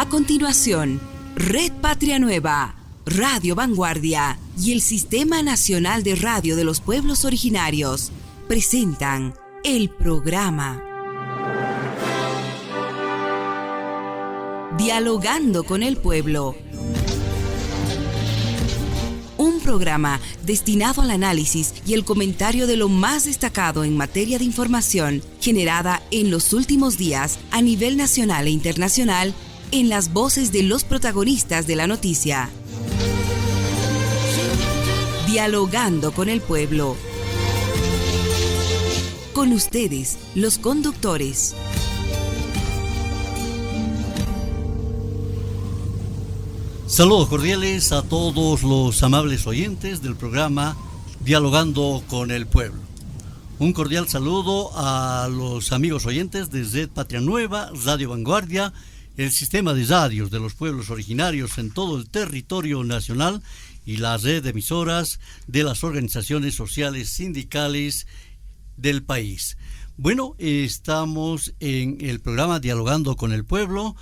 A continuación, Red Patria Nueva, Radio Vanguardia y el Sistema Nacional de Radio de los Pueblos Originarios presentan el programa Dialogando con el Pueblo. Un programa destinado al análisis y el comentario de lo más destacado en materia de información generada en los últimos días a nivel nacional e internacional en las voces de los protagonistas de la noticia. Dialogando con el Pueblo. Con ustedes, los conductores. Saludos cordiales a todos los amables oyentes del programa Dialogando con el Pueblo. Un cordial saludo a los amigos oyentes de Red Patria Nueva, Radio Vanguardia, el sistema de radios de los pueblos originarios en todo el territorio nacional y la red de emisoras de las organizaciones sociales sindicales del país. Bueno, estamos en el programa Dialogando con el Pueblo.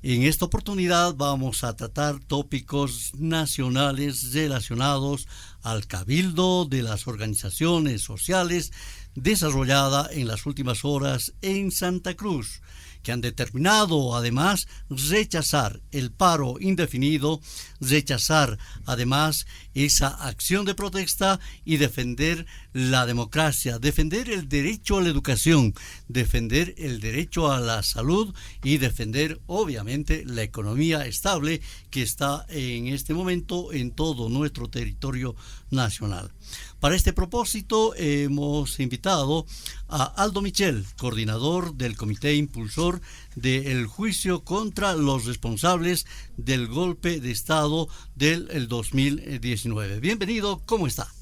En esta oportunidad vamos a tratar tópicos nacionales relacionados al cabildo de las organizaciones sociales desarrollada en las últimas horas en Santa Cruz, que han determinado además rechazar el paro indefinido, rechazar además esa acción de protesta y defender la democracia, defender el derecho a la educación, defender el derecho a la salud y defender obviamente la economía estable que está en este momento en todo nuestro territorio nacional. Para este propósito hemos invitado a Aldo Michel, coordinador del Comité Impulsor del juicio contra los responsables del golpe de Estado del 2019. Bienvenido, ¿cómo está?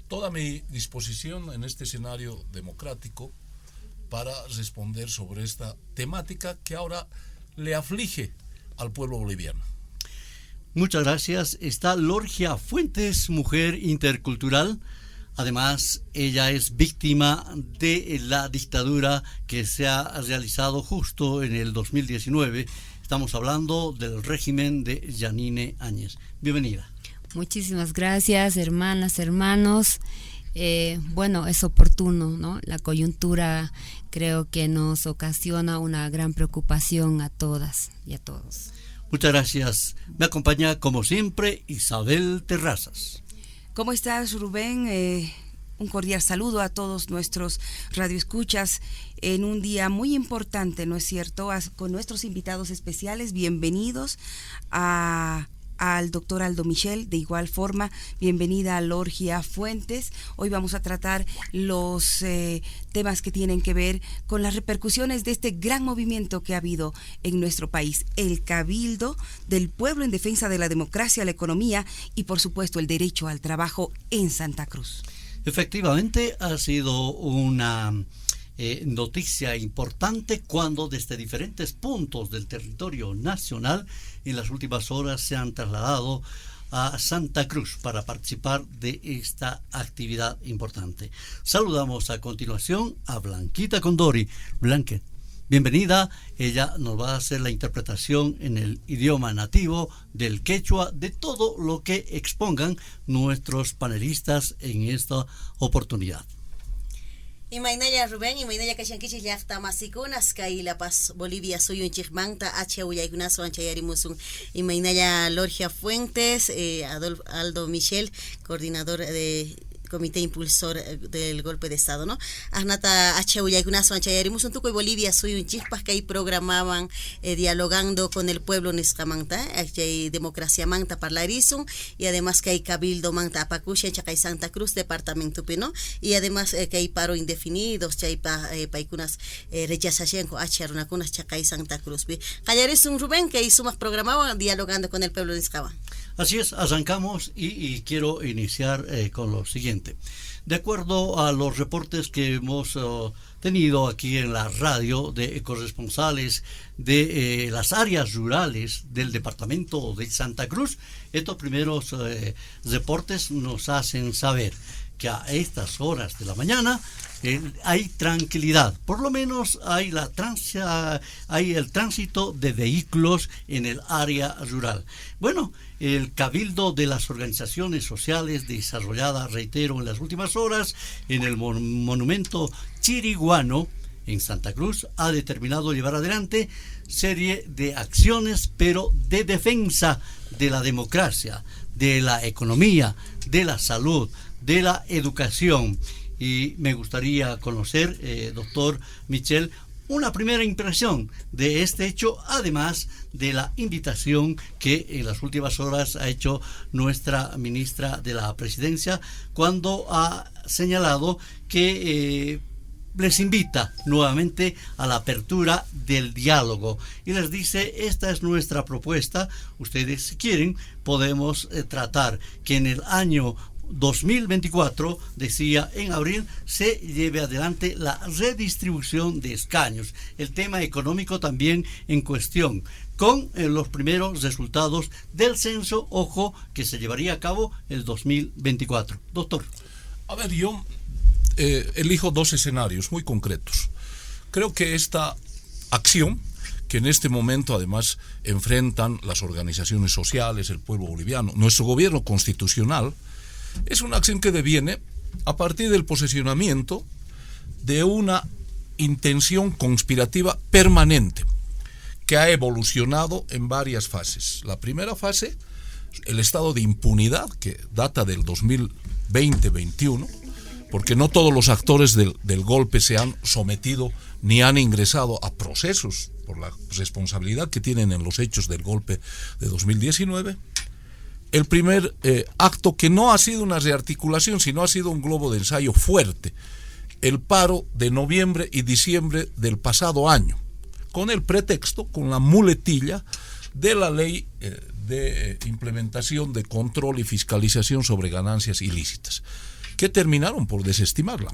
Toda mi disposición en este escenario democrático para responder sobre esta temática que ahora le aflige al pueblo boliviano. Muchas gracias. Está Lorgia Fuentes, mujer intercultural. Además, ella es víctima de la dictadura que se ha realizado justo en el 2019. Estamos hablando del régimen de Yanine Áñez. Bienvenida. Muchísimas gracias, hermanas, hermanos. Bueno, es oportuno, ¿no? La coyuntura creo que nos ocasiona una gran preocupación a todas y a todos. Muchas gracias. Me acompaña, como siempre, Isabel Terrazas. ¿Cómo estás, Rubén? Un cordial saludo a todos nuestros radioescuchas en un día muy importante, ¿no es cierto? Con nuestros invitados especiales, bienvenidos al doctor Aldo Michel, de igual forma, bienvenida a Lorgia Fuentes. Hoy vamos a tratar los temas que tienen que ver con las repercusiones de este gran movimiento que ha habido en nuestro país, el Cabildo del Pueblo en defensa de la democracia, la economía y, por supuesto, el derecho al trabajo en Santa Cruz. Efectivamente, ha sido una noticia importante cuando desde diferentes puntos del territorio nacional en las últimas horas se han trasladado a Santa Cruz para participar de esta actividad importante. Saludamos a continuación a Blanquita Condori. Blanquet, bienvenida. Ella nos va a hacer la interpretación en el idioma nativo del quechua de todo lo que expongan nuestros panelistas en esta oportunidad. Imaynaya Rubén, imaynaya kashankichis llaqta masikunas kay La Paz Bolivia suyunchikmanta acha uyaykunasu anchayarimusun. Imaynaya Lorgia Fuentes, Aldo Michel, coordinador de Comité Impulsor del Golpe de Estado, ¿no? Ahnata achaykunasu anchayarimusun tukuy Bolivia suyunchikpas kay programaban dialogando con el pueblo nisqamanta, achay democracia manta parlarisun y además kay cabildo manta apakushan chakay Santa Cruz departamento pino y además kay paro indefinidos chay paikunas rechazashenko acharunakunas chakay Santa Cruz. Kallarisun Rubén kay sumas programaban dialogando con el pueblo nisqaban. Así es, arrancamos y quiero iniciar con lo siguiente. De acuerdo a los reportes que hemos tenido aquí en la radio de corresponsales de las áreas rurales del departamento de Santa Cruz, estos primeros reportes nos hacen saber que a estas horas de la mañana hay tranquilidad, por lo menos hay el tránsito de vehículos en el área rural. Bueno, el cabildo de las organizaciones sociales desarrollada, reitero, en las últimas horas en el monumento Chiriguano en Santa Cruz ha determinado llevar adelante serie de acciones, pero de defensa de la democracia, de la economía, de la salud, de la educación. Y me gustaría conocer, doctor Michel, una primera impresión de este hecho, además de la invitación que en las últimas horas ha hecho nuestra ministra de la Presidencia, cuando ha señalado que les invita nuevamente a la apertura del diálogo y les dice: esta es nuestra propuesta, ustedes si quieren podemos tratar que en el año 2024, decía en abril, se lleve adelante la redistribución de escaños, el tema económico también en cuestión, con los primeros resultados del censo, ojo, que se llevaría a cabo el 2024. Doctor. A ver, yo elijo dos escenarios muy concretos. Creo que esta acción, que en este momento además enfrentan las organizaciones sociales, el pueblo boliviano, nuestro gobierno constitucional, es una acción que deviene a partir del posesionamiento de una intención conspirativa permanente que ha evolucionado en varias fases. La primera fase, el estado de impunidad, que data del 2020-21, porque no todos los actores del golpe se han sometido ni han ingresado a procesos por la responsabilidad que tienen en los hechos del golpe de 2019. El primer acto, que no ha sido una rearticulación, sino ha sido un globo de ensayo fuerte, el paro de noviembre y diciembre del pasado año, con el pretexto, con la muletilla de la ley de implementación de control y fiscalización sobre ganancias ilícitas, que terminaron por desestimarla.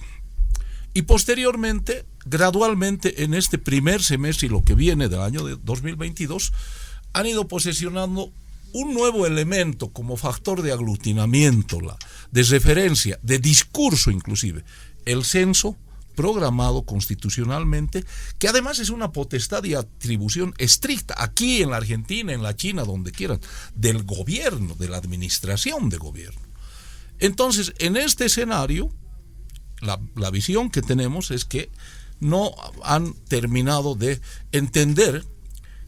Y posteriormente, gradualmente, en este primer semestre y lo que viene del año de 2022, han ido posesionando un nuevo elemento como factor de aglutinamiento, de referencia, de discurso inclusive, el censo programado constitucionalmente, que además es una potestad y atribución estricta, aquí en la Argentina, en la China, donde quieran, del gobierno, de la administración de gobierno. Entonces, en este escenario, la visión que tenemos es que no han terminado de entender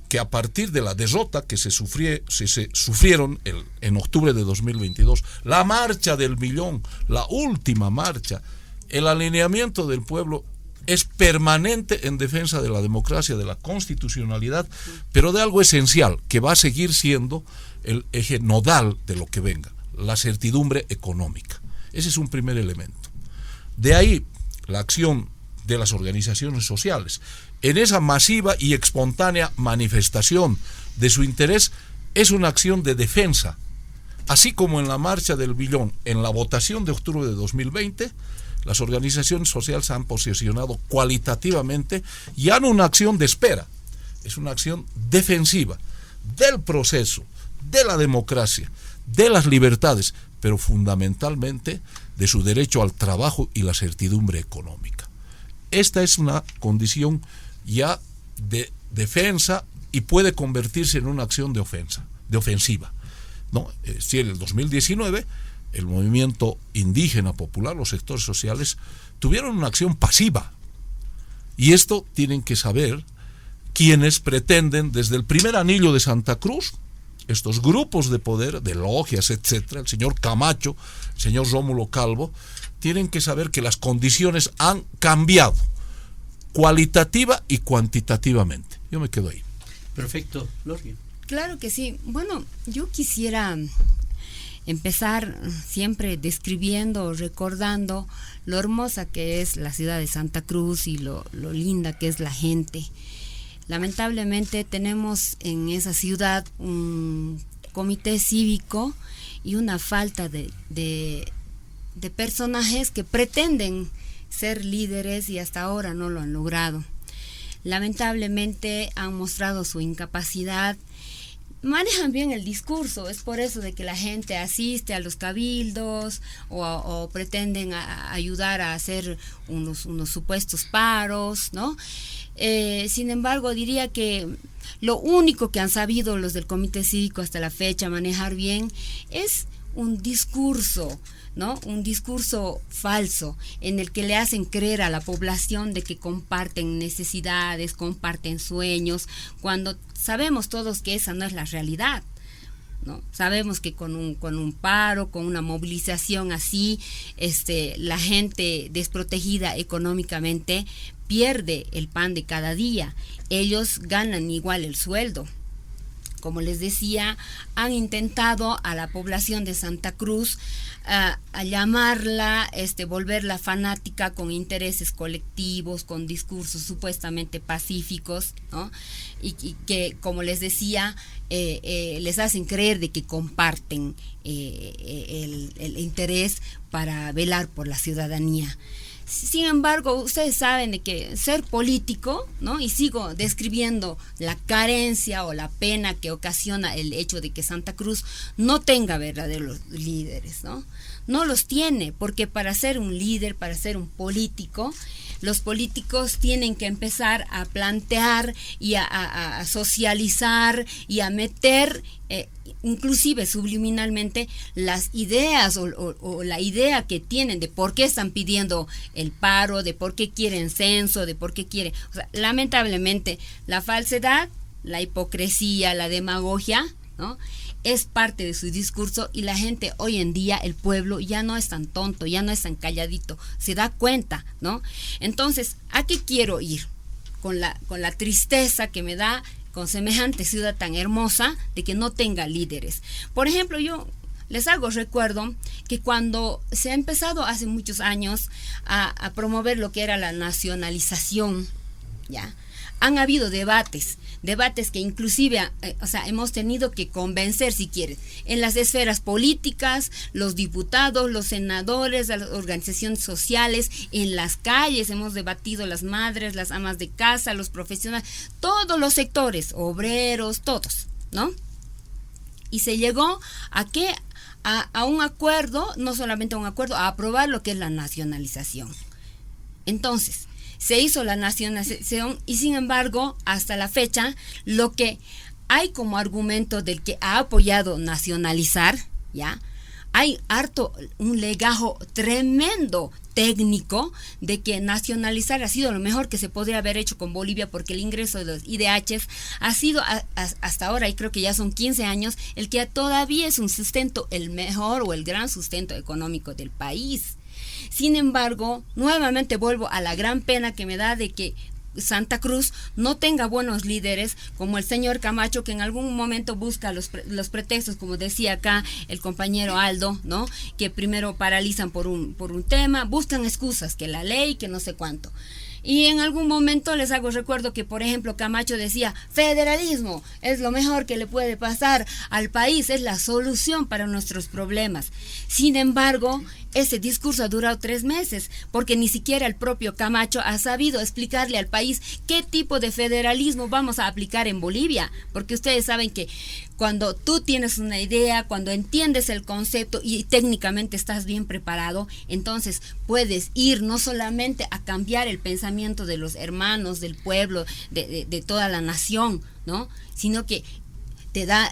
que a partir de la derrota que se sufrieron en octubre de 2022, la marcha del millón, la última marcha, el alineamiento del pueblo es permanente en defensa de la democracia, de la constitucionalidad, pero de algo esencial, que va a seguir siendo el eje nodal de lo que venga, la certidumbre económica. Ese es un primer elemento. De ahí la acción de las organizaciones sociales en esa masiva y espontánea manifestación de su interés es una acción de defensa, así como en la marcha del billón, en la votación de octubre de 2020, las organizaciones sociales han posicionado cualitativamente y han una acción de espera, es una acción defensiva del proceso, de la democracia, de las libertades, pero fundamentalmente de su derecho al trabajo y la certidumbre económica. Esta es una condición ya de defensa y puede convertirse en una acción de ofensiva. ¿No? Si en el 2019 el movimiento indígena popular, los sectores sociales, tuvieron una acción pasiva. Y esto tienen que saber quienes pretenden, desde el primer anillo de Santa Cruz, estos grupos de poder, de logias, etcétera, el señor Camacho, el señor Rómulo Calvo, tienen que saber que las condiciones han cambiado, cualitativa y cuantitativamente. Yo me quedo ahí. Perfecto, Lorgia. Claro que sí. Bueno, yo quisiera empezar siempre describiendo, recordando lo hermosa que es la ciudad de Santa Cruz y lo linda que es la gente. Lamentablemente tenemos en esa ciudad un comité cívico y una falta de personajes que pretenden ser líderes y hasta ahora no lo han logrado. Lamentablemente han mostrado su incapacidad, manejan bien el discurso. Es por eso de que la gente asiste a los cabildos o pretenden ayudar a hacer unos supuestos paros, ¿no? Sin embargo, diría que lo único que han sabido los del Comité Cívico hasta la fecha manejar bien es un discurso, ¿no? Un discurso falso en el que le hacen creer a la población de que comparten necesidades, comparten sueños, cuando sabemos todos que esa no es la realidad, ¿no? Sabemos que con un paro, con una movilización así, la gente desprotegida económicamente pierde el pan de cada día. Ellos ganan igual el sueldo. Como les decía, han intentado a la población de Santa Cruz a llamarla, volverla fanática con intereses colectivos, con discursos supuestamente pacíficos, ¿no? Y que, como les decía, les hacen creer de que comparten el interés para velar por la ciudadanía. Sin embargo, ustedes saben de que ser político, ¿no? Y sigo describiendo la carencia o la pena que ocasiona el hecho de que Santa Cruz no tenga verdaderos líderes, ¿no? No los tiene, porque para ser un líder, para ser un político, los políticos tienen que empezar a plantear y a socializar y a meter inclusive subliminalmente las ideas o la idea que tienen de por qué están pidiendo el paro, de por qué quieren censo, de por qué quieren, o sea, lamentablemente la falsedad, la hipocresía, la demagogia, ¿no? Es parte de su discurso, y la gente hoy en día, el pueblo, ya no es tan tonto, ya no es tan calladito, se da cuenta, ¿no? Entonces, ¿a qué quiero ir? Con la tristeza que me da con semejante ciudad tan hermosa de que no tenga líderes. Por ejemplo, yo les hago recuerdo que cuando se ha empezado hace muchos años a promover lo que era la nacionalización, ¿ya? Han habido debates que inclusive, hemos tenido que convencer, si quieres, en las esferas políticas, los diputados, los senadores, las organizaciones sociales, en las calles hemos debatido, las madres, las amas de casa, los profesionales, todos los sectores, obreros, todos, ¿no? Y se llegó a un acuerdo, no solamente a un acuerdo, a aprobar lo que es la nacionalización. Entonces, se hizo la nacionalización y sin embargo, hasta la fecha, lo que hay como argumento del que ha apoyado nacionalizar, ¿ya? Hay un legajo tremendo técnico de que nacionalizar ha sido lo mejor que se podría haber hecho con Bolivia, porque el ingreso de los IDHs ha sido hasta ahora, y creo que ya son 15 años, el que todavía es un sustento, el mejor o el gran sustento económico del país. Sin embargo, nuevamente vuelvo a la gran pena que me da de que Santa Cruz no tenga buenos líderes como el señor Camacho, que en algún momento busca los pretextos, como decía acá el compañero Aldo, ¿no? Que primero paralizan por un tema, buscan excusas, que la ley, que no sé cuánto. Y en algún momento les hago recuerdo que, por ejemplo, Camacho decía, federalismo es lo mejor que le puede pasar al país, es la solución para nuestros problemas. Sin embargo, ese discurso ha durado 3 meses, porque ni siquiera el propio Camacho ha sabido explicarle al país qué tipo de federalismo vamos a aplicar en Bolivia, porque ustedes saben que cuando tú tienes una idea, cuando entiendes el concepto y técnicamente estás bien preparado, entonces puedes ir no solamente a cambiar el pensamiento de los hermanos, del pueblo, de toda la nación, ¿no? Sino que te da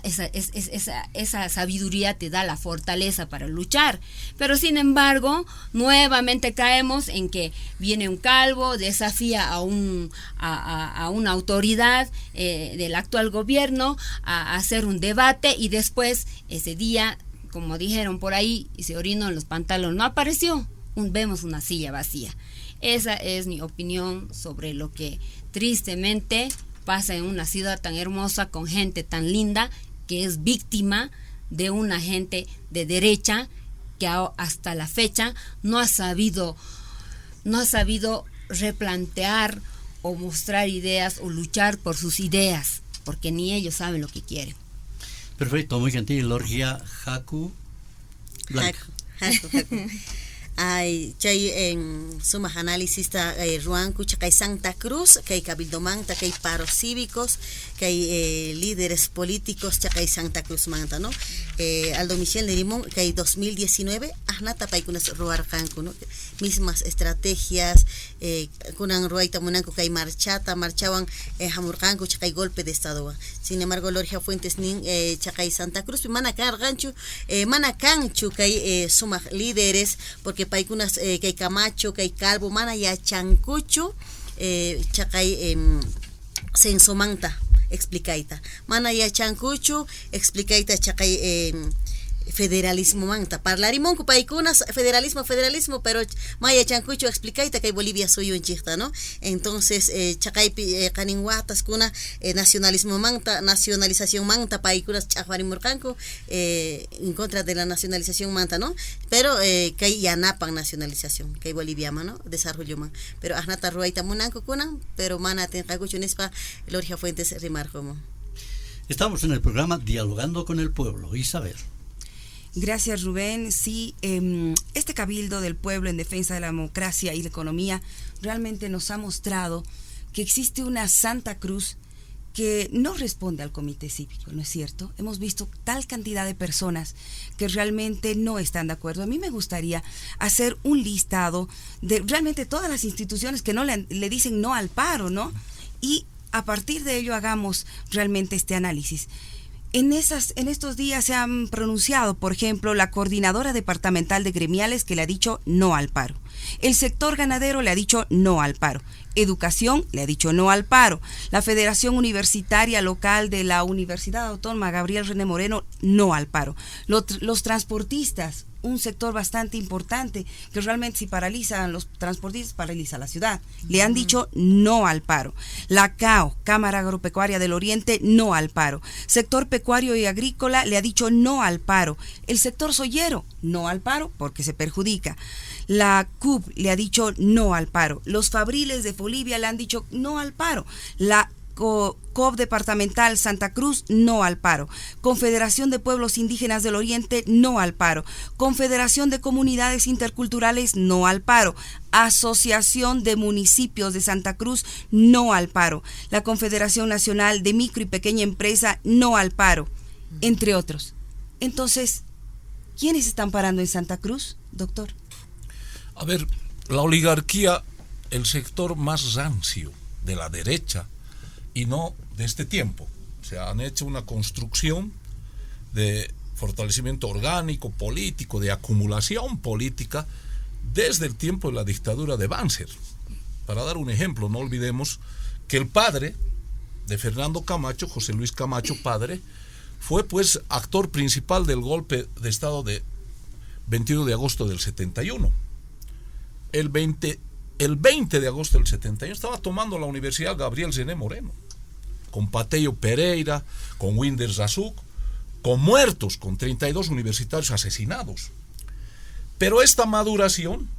esa sabiduría, te da la fortaleza para luchar. Pero sin embargo, nuevamente caemos en que viene un calvo, desafía a una autoridad del actual gobierno a hacer un debate, y después ese día, como dijeron por ahí, y se orinó en los pantalones, no apareció, vemos una silla vacía. Esa es mi opinión sobre lo que tristemente pasa en una ciudad tan hermosa, con gente tan linda, que es víctima de una gente de derecha que hasta la fecha no ha sabido replantear o mostrar ideas o luchar por sus ideas, porque ni ellos saben lo que quieren. Perfecto, muy gentil, Lorgia Jacu Blanca. Jacu. Ay, chay en suma análisis ta ruanku chay Santa Cruz, que hay cabildo manta, que hay paros cívicos, que hay líderes políticos chay Santa Cruz manta, ¿no? Aldo Michel de Limón, que hay 2019, ahnata paikunas ruarcanku, ¿no? Mismas estrategias, kunan ruaita munanku que hay marchaban hamurcanku chay golpe de estado. Sin embargo, Lorgia Fuentes nin chay Santa Cruz, mana canchu que hay suma líderes, porque paikunas que hay Camacho, que hay Calvo, mana ya chancucho, chacay sensomanta, explicaita. Mana ya chancucho, explicaita chacay federalismo manta. Parlarimon paikunas federalismo, pero maya chancucho explicaita que Bolivia soy un chista, ¿no? Entonces, chacay caninguatas kuna nacionalismo manta, nacionalización manta, paikunas chafarimurcanco, en contra de la nacionalización manta, ¿no? Pero que hay yanapan nacionalización, que hay boliviana, ¿no? Desarrollo man. Pero ahnata ruaita munanco kunan, pero mana tencacucho nespa Lorgia Fuentes rimar como. Estamos en el programa Dialogando con el Pueblo. Isabel. Gracias, Rubén. Sí, este Cabildo del Pueblo en defensa de la democracia y la economía realmente nos ha mostrado que existe una Santa Cruz que no responde al comité cívico, ¿no es cierto? Hemos visto tal cantidad de personas que realmente no están de acuerdo. A mí me gustaría hacer un listado de realmente todas las instituciones que no le dicen no al paro, ¿no? Y a partir de ello hagamos realmente este análisis. En estos días se han pronunciado, por ejemplo, la Coordinadora Departamental de Gremiales, que le ha dicho no al paro. El sector ganadero le ha dicho no al paro. Educación le ha dicho no al paro. La Federación Universitaria Local de la Universidad Autónoma Gabriel René Moreno, no al paro. Los transportistas, un sector bastante importante, que realmente si paralizan los transportistas, paraliza la ciudad. Le han dicho no al paro. La CAO, Cámara Agropecuaria del Oriente, no al paro. Sector pecuario y agrícola le ha dicho no al paro. El sector soyero, no al paro porque se perjudica. La CUP le ha dicho no al paro. Los fabriles de Bolivia le han dicho no al paro. La COP departamental Santa Cruz, no al paro. Confederación de Pueblos Indígenas del Oriente, no al paro. Confederación de Comunidades Interculturales, no al paro. Asociación de Municipios de Santa Cruz, no al paro. La Confederación Nacional de Micro y Pequeña Empresa, no al paro, entre otros. Entonces, ¿quiénes están parando en Santa Cruz, doctor? A ver, la oligarquía, el sector más rancio de la derecha, y no de este tiempo. Se han hecho una construcción de fortalecimiento orgánico, político, de acumulación política desde el tiempo de la dictadura de Banzer. Para dar un ejemplo, no olvidemos que el padre de Fernando Camacho, José Luis Camacho padre, fue pues actor principal del golpe de estado de 21 de agosto del 71. El 20 de agosto del 71 estaba tomando la Universidad Gabriel René Moreno, con Pateyo Pereira, con Winder Razuk, con muertos, con 32 universitarios asesinados. Pero esta maduración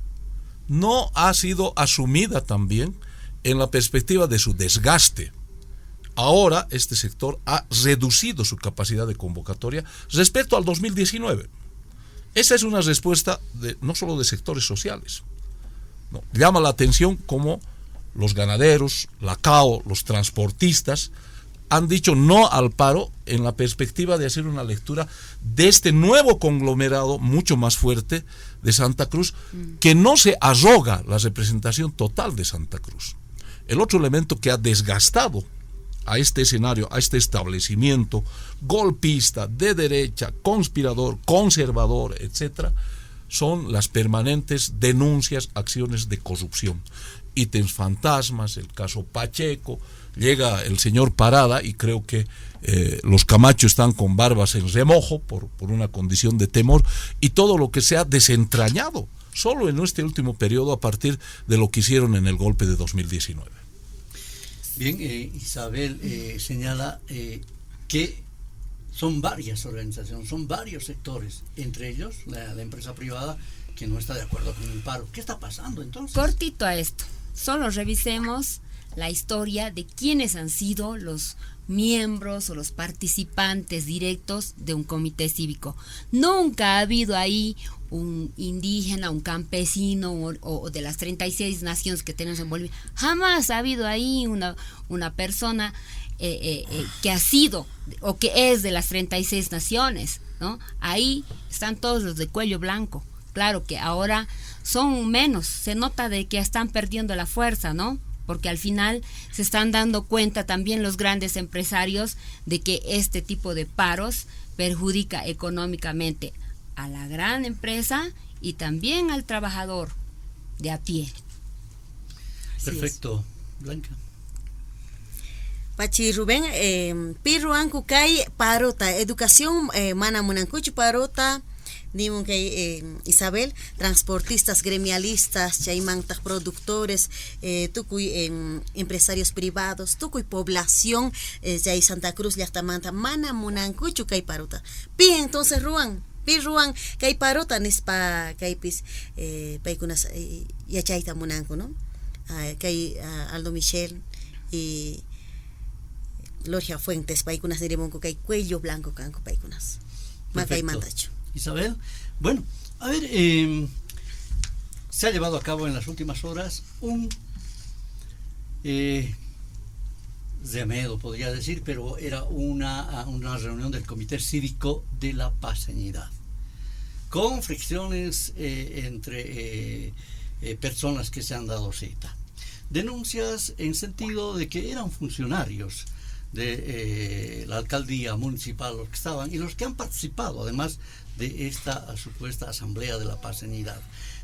no ha sido asumida también en la perspectiva de su desgaste. Ahora este sector ha reducido su capacidad de convocatoria respecto al 2019. Esa es una respuesta no solo de sectores sociales. No, llama la atención cómo los ganaderos, la CAO, los transportistas han dicho no al paro en la perspectiva de hacer una lectura de este nuevo conglomerado mucho más fuerte de Santa Cruz, que no se arroga la representación total de Santa Cruz. El otro elemento que ha desgastado a este escenario, a este establecimiento golpista, de derecha, conspirador, conservador, etcétera, son las permanentes denuncias, acciones de corrupción. Ítems fantasmas, el caso Pacheco, llega el señor Parada y creo que los Camacho están con barbas en remojo por una condición de temor, y todo lo que se ha desentrañado solo en este último periodo a partir de lo que hicieron en el golpe de 2019. Bien, Isabel señala que son varias organizaciones, son varios sectores, entre ellos la empresa privada que no está de acuerdo con el paro. ¿Qué está pasando entonces? Cortito a esto, solo revisemos la historia de quiénes han sido los miembros o los participantes directos de un comité cívico. Nunca ha habido ahí un indígena, un campesino o de las 36 naciones que tenemos en Bolivia. Jamás ha habido ahí una persona que ha sido o que es de las 36 naciones, ¿no? Ahí están todos los de cuello blanco. Claro que ahora son menos, se nota de que están perdiendo la fuerza, ¿no? Porque al final se están dando cuenta también los grandes empresarios de que este tipo de paros perjudica económicamente a la gran empresa y también al trabajador de a pie. Perfecto, Blanca. Pachi Rubén, Pirruan Kukai Parota, educación mana munankuchu Parota, dimun kay Isabel, transportistas gremialistas, chaymantas productores, tukuy empresarios privados, tukuy población, chay Santa Cruz llaqtamanta mana munankuchu kay Parota. Pi entonces Ruan, pi Ruan kay Parota nispa kaypis paykunas yachayta munanku, ¿no? Kay Aldo Michel y Lorgia Fuentes, paykunas diremonku kay cuello blanco kanku paykunas. Makay mantacho. Isabel, bueno, a ver, se ha llevado a cabo en las últimas horas un remedo, podría decir, pero era una reunión del Comité Cívico de la Paseñidad, con fricciones entre personas que se han dado cita. Denuncias en sentido de que eran funcionarios de la alcaldía municipal los que estaban y los que han participado además de esta supuesta asamblea de la paseñidad,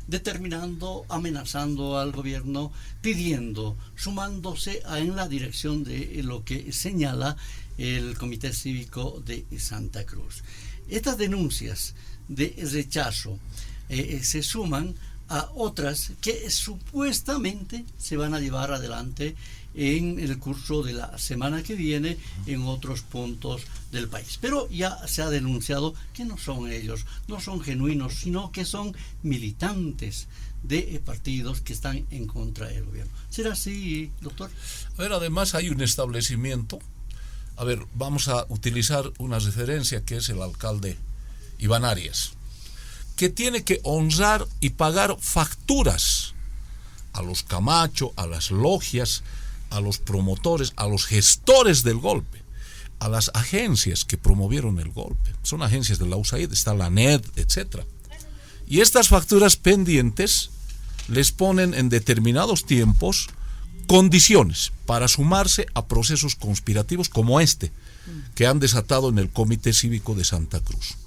determinando, amenazando al gobierno, pidiendo, sumándose en la dirección de lo que señala el Comité Cívico de Santa Cruz. Estas denuncias de rechazo se suman a otras que supuestamente se van a llevar adelante en el curso de la semana que viene en otros puntos del país. Pero ya se ha denunciado que no son ellos, no son genuinos, sino que son militantes de partidos que están en contra del gobierno. ¿Será así, doctor? A ver, además hay un establecimiento. A ver, vamos a utilizar una referencia que es el alcalde Iván Arias, que tiene que honrar y pagar facturas a los Camacho, a las logias, a los promotores, a los gestores del golpe, a las agencias que promovieron el golpe. Son agencias de la USAID, está la NED, etc. Y estas facturas pendientes les ponen en determinados tiempos condiciones para sumarse a procesos conspirativos como este, que han desatado en el Comité Cívico de Santa Cruz.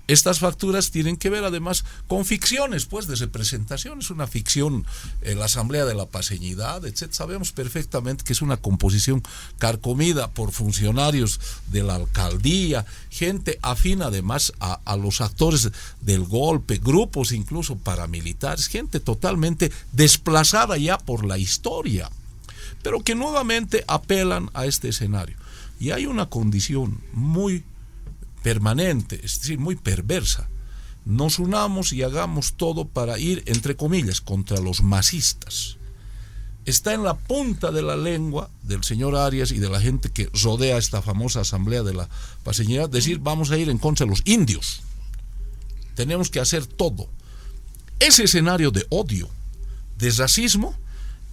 Estas facturas tienen que ver además con ficciones, pues, de representación. Es una ficción, la Asamblea de la Paseñidad, etc. Sabemos perfectamente que es una composición carcomida por funcionarios de la alcaldía, gente afín además a los actores del golpe, grupos incluso paramilitares, gente totalmente desplazada ya por la historia, pero que nuevamente apelan a este escenario. Y hay una condición muy permanente, es decir, muy perversa. Nos unamos y hagamos todo para ir, entre comillas, contra los masistas. Está en la punta de la lengua del señor Arias y de la gente que rodea esta famosa asamblea de la paseñidad, decir, vamos a ir en contra de los indios. Tenemos que hacer todo. Ese escenario de odio, de racismo,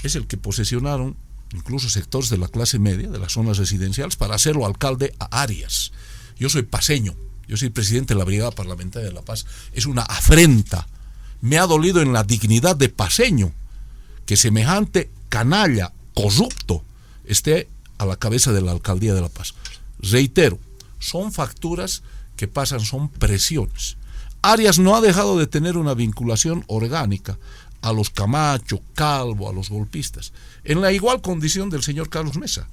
es el que posesionaron incluso sectores de la clase media, de las zonas residenciales, para hacerlo alcalde a Arias. Yo soy paseño, yo soy presidente de la Brigada Parlamentaria de la Paz. Es una afrenta. Me ha dolido en la dignidad de paseño que semejante canalla, corrupto, esté a la cabeza de la Alcaldía de la Paz. Reitero, son facturas que pasan, son presiones. Arias no ha dejado de tener una vinculación orgánica a los Camacho, Calvo, a los golpistas, en la igual condición del señor Carlos Mesa,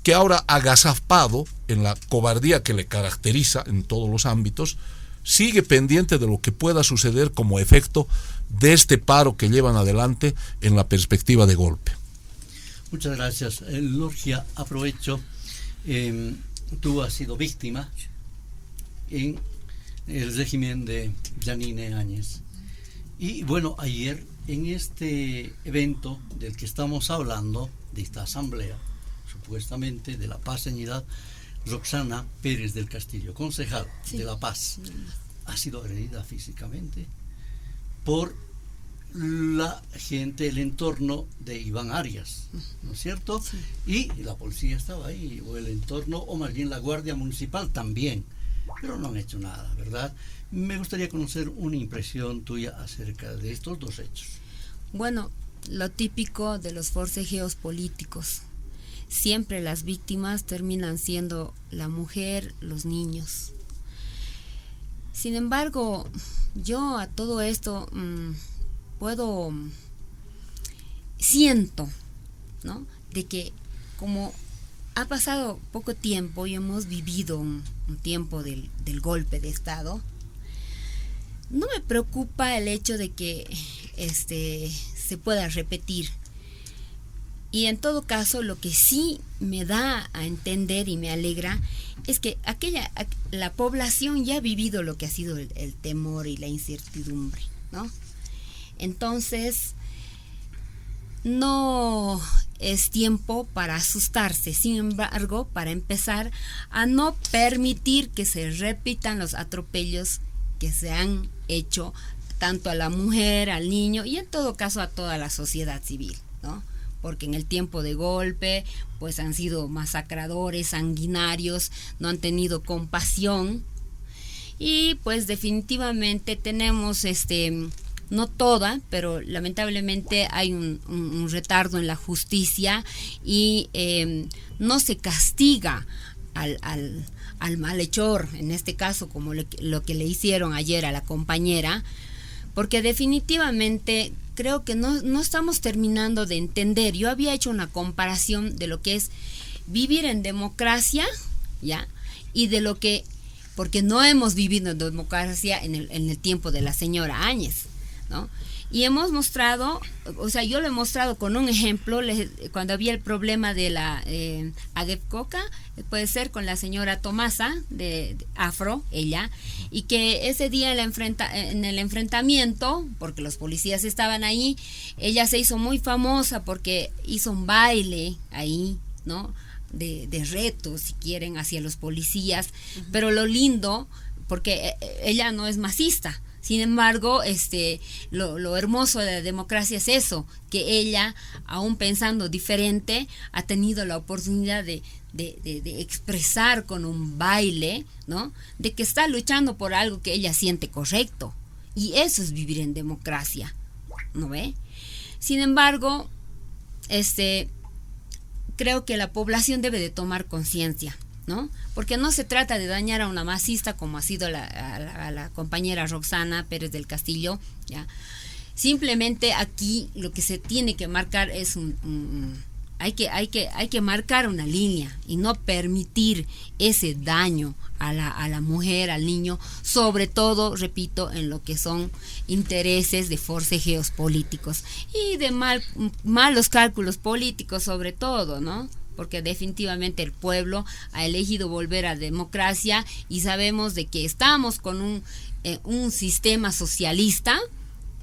que ahora, agazapado en la cobardía que le caracteriza en todos los ámbitos, sigue pendiente de lo que pueda suceder como efecto de este paro que llevan adelante en la perspectiva de golpe. Muchas gracias. Lorgia, aprovecho, tú has sido víctima en el régimen de Yanine Áñez. Y bueno, ayer en este evento del que estamos hablando, de esta asamblea, supuestamente de la Paz y Unidad, Roxana Pérez del Castillo, concejal de La Paz, ha sido agredida físicamente por la gente, el entorno de Iván Arias, ¿no es cierto? Sí. Y la policía estaba ahí, o el entorno, o más bien la Guardia Municipal también, pero no han hecho nada, ¿verdad? Me gustaría conocer una impresión tuya acerca de estos dos hechos. Bueno, lo típico de los forcejeos políticos. Siempre las víctimas terminan siendo la mujer, los niños. Sin embargo, yo a todo esto siento, ¿no?, de que como ha pasado poco tiempo y hemos vivido un tiempo del golpe de Estado, no me preocupa el hecho de que se pueda repetir. Y en todo caso, lo que sí me da a entender y me alegra es que la población ya ha vivido lo que ha sido el temor y la incertidumbre, ¿no? Entonces, no es tiempo para asustarse, sin embargo, para empezar a no permitir que se repitan los atropellos que se han hecho tanto a la mujer, al niño y en todo caso a toda la sociedad civil, ¿no? Porque en el tiempo de golpe, pues han sido masacradores, sanguinarios, no han tenido compasión y pues definitivamente tenemos no toda, pero lamentablemente hay un retardo en la justicia y no se castiga al malhechor, en este caso como lo que le hicieron ayer a la compañera, porque definitivamente creo que no estamos terminando de entender. Yo había hecho una comparación de lo que es vivir en democracia, ¿ya? Y de lo que, porque no hemos vivido en democracia en el tiempo de la señora Áñez, ¿no? Y hemos mostrado, o sea, yo lo he mostrado con un ejemplo, cuando había el problema de la Agepcoca, puede ser con la señora Tomasa, de Afro, ella, y que ese día en el enfrentamiento, porque los policías estaban ahí, ella se hizo muy famosa porque hizo un baile ahí, ¿no?, de retos, si quieren, hacia los policías, pero lo lindo, porque ella no es masista. Sin embargo, lo hermoso de la democracia es eso, que ella, aún pensando diferente, ha tenido la oportunidad de expresar con un baile, ¿no?, de que está luchando por algo que ella siente correcto. Y eso es vivir en democracia, ¿no ve? Sin embargo, creo que la población debe de tomar conciencia, ¿no? Porque no se trata de dañar a una masista como ha sido a la compañera Roxana Pérez del Castillo, ¿ya? Simplemente aquí lo que se tiene que marcar es hay que marcar una línea y no permitir ese daño a la mujer, al niño, sobre todo, repito, en lo que son intereses de forcejeos políticos y de malos cálculos políticos sobre todo, ¿no? Porque definitivamente el pueblo ha elegido volver a democracia y sabemos de que estamos con un sistema socialista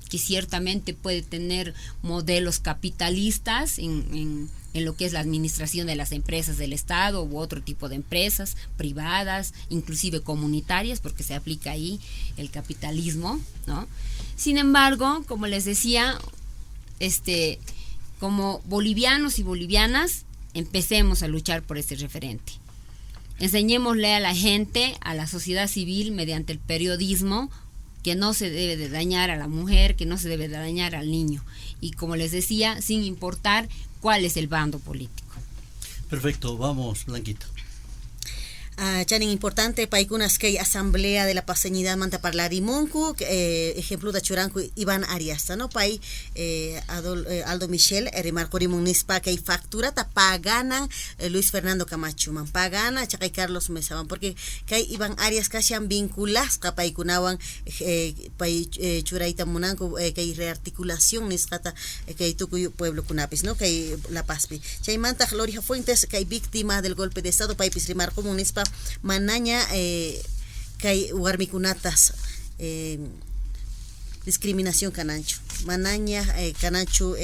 que ciertamente puede tener modelos capitalistas en lo que es la administración de las empresas del Estado u otro tipo de empresas privadas, inclusive comunitarias, porque se aplica ahí el capitalismo, ¿no? Sin embargo, como les decía, como bolivianos y bolivianas, empecemos a luchar por ese referente. Enseñémosle a la gente, a la sociedad civil, mediante el periodismo, que no se debe de dañar a la mujer, que no se debe de dañar al niño. Y como les decía, sin importar cuál es el bando político. Perfecto, vamos, Blanquita. Chanin importante paikunas que asamblea de la paseñidad manta parlarimonku ejemplo da churanku Iván Arias, ¿no? Pai Aldo Michel remarcó rimunispa que hay factura ta paganan Luis Fernando Camacho man pagana chakay Carlos Mesaban porque que Iván Arias kashan vinculas ka paikunawan pai churaita munanku que hay rearticulación nisqata que tukuy pueblo kunapis, ¿no? Que la paspi chay manta Gloria Fuentes que hay víctima del golpe de estado pai pis remarcó munispa manaña kay warmikunatas discriminación canancho manaña canancho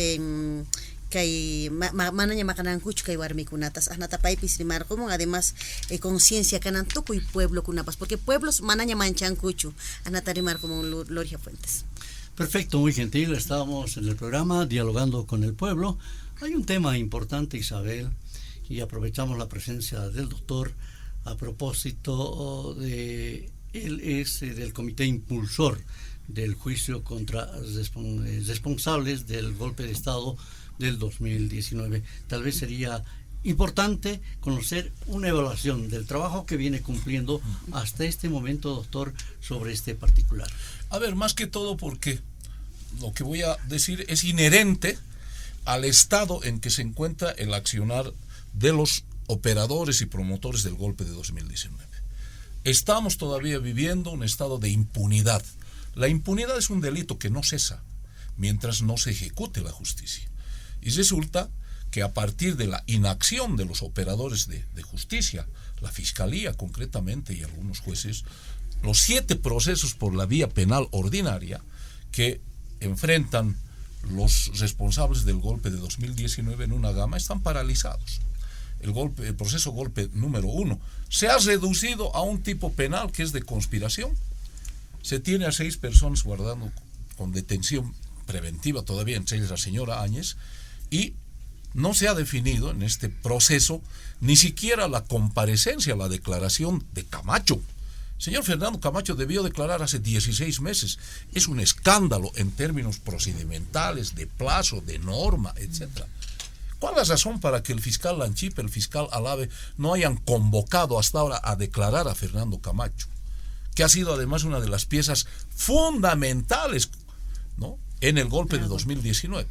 kay manaña makanankuchu kay warmikunatas anatapaypis rimarqmun además conciencia kanan tukuy pueblo kunapas porque pueblos manaña manchankuchu anata rimarqmun Lorgia Fuentes. Perfecto, muy gentil. Estábamos en el programa Dialogando con el Pueblo. Hay un tema importante, Isabel, y aprovechamos la presencia del doctor a propósito de él es del comité impulsor del juicio contra responsables del golpe de Estado del 2019. Tal vez sería importante conocer una evaluación del trabajo que viene cumpliendo hasta este momento, doctor, sobre este particular. A ver, más que todo porque lo que voy a decir es inherente al estado en que se encuentra el accionar de los operadores y promotores del golpe de 2019. Estamos todavía viviendo un estado de impunidad. La impunidad es un delito que no cesa mientras no se ejecute la justicia. Y resulta que a partir de la inacción de los operadores de justicia, la Fiscalía concretamente y algunos jueces, los 7 procesos por la vía penal ordinaria que enfrentan los responsables del golpe de 2019 en una gama están paralizados. El proceso golpe número 1 se ha reducido a un tipo penal que es de conspiración. Se tiene a 6 personas guardando con detención preventiva todavía, entre ellas la señora Áñez, y no se ha definido en este proceso ni siquiera la comparecencia, la declaración de Camacho. Señor Fernando Camacho debió declarar hace 16 meses. Es un escándalo en términos procedimentales, de plazo, de norma, etc. ¿Cuál es la razón para que el fiscal Lanchipe, el fiscal Alave, no hayan convocado hasta ahora a declarar a Fernando Camacho, que ha sido además una de las piezas fundamentales, ¿no?, en el golpe de 2019?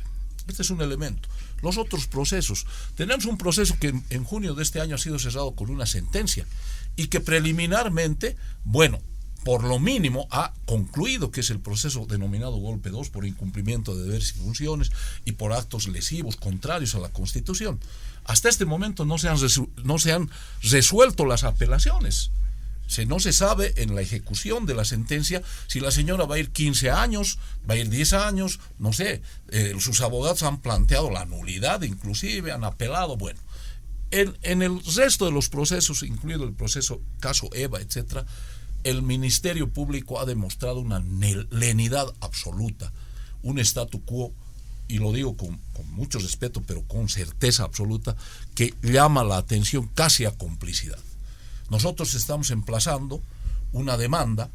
Este es un elemento. Los otros procesos. Tenemos un proceso que en junio de este año ha sido cerrado con una sentencia y que preliminarmente, bueno, por lo mínimo ha concluido, que es el proceso denominado Golpe 2 por incumplimiento de deberes y funciones y por actos lesivos contrarios a la Constitución. Hasta este momento no se han resuelto las apelaciones. No se sabe en la ejecución de la sentencia si la señora va a ir 15 años, va a ir 10 años, no sé. Sus abogados han planteado la nulidad, inclusive han apelado. Bueno, en el resto de los procesos, incluido el proceso caso Eva, etcétera, el Ministerio Público ha demostrado una lenidad absoluta, un statu quo, y lo digo con mucho respeto, pero con certeza absoluta, que llama la atención casi a complicidad. Nosotros estamos emplazando una demanda,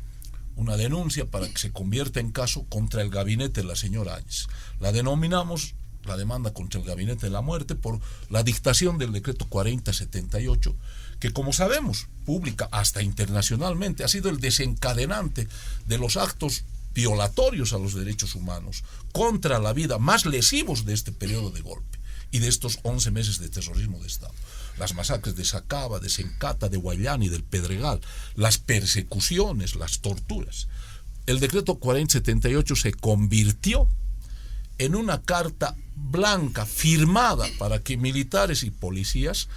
una denuncia para que se convierta en caso contra el gabinete de la señora Áñez. La denominamos la demanda contra el gabinete de la muerte por la dictación del decreto 4078, que, como sabemos, pública hasta internacionalmente, ha sido el desencadenante de los actos violatorios a los derechos humanos contra la vida más lesivos de este periodo de golpe y de estos 11 meses de terrorismo de Estado. Las masacres de Sacaba, de Sencata, de Guayani, del Pedregal, las persecuciones, las torturas. El decreto 4078 se convirtió en una carta blanca firmada para que militares y policías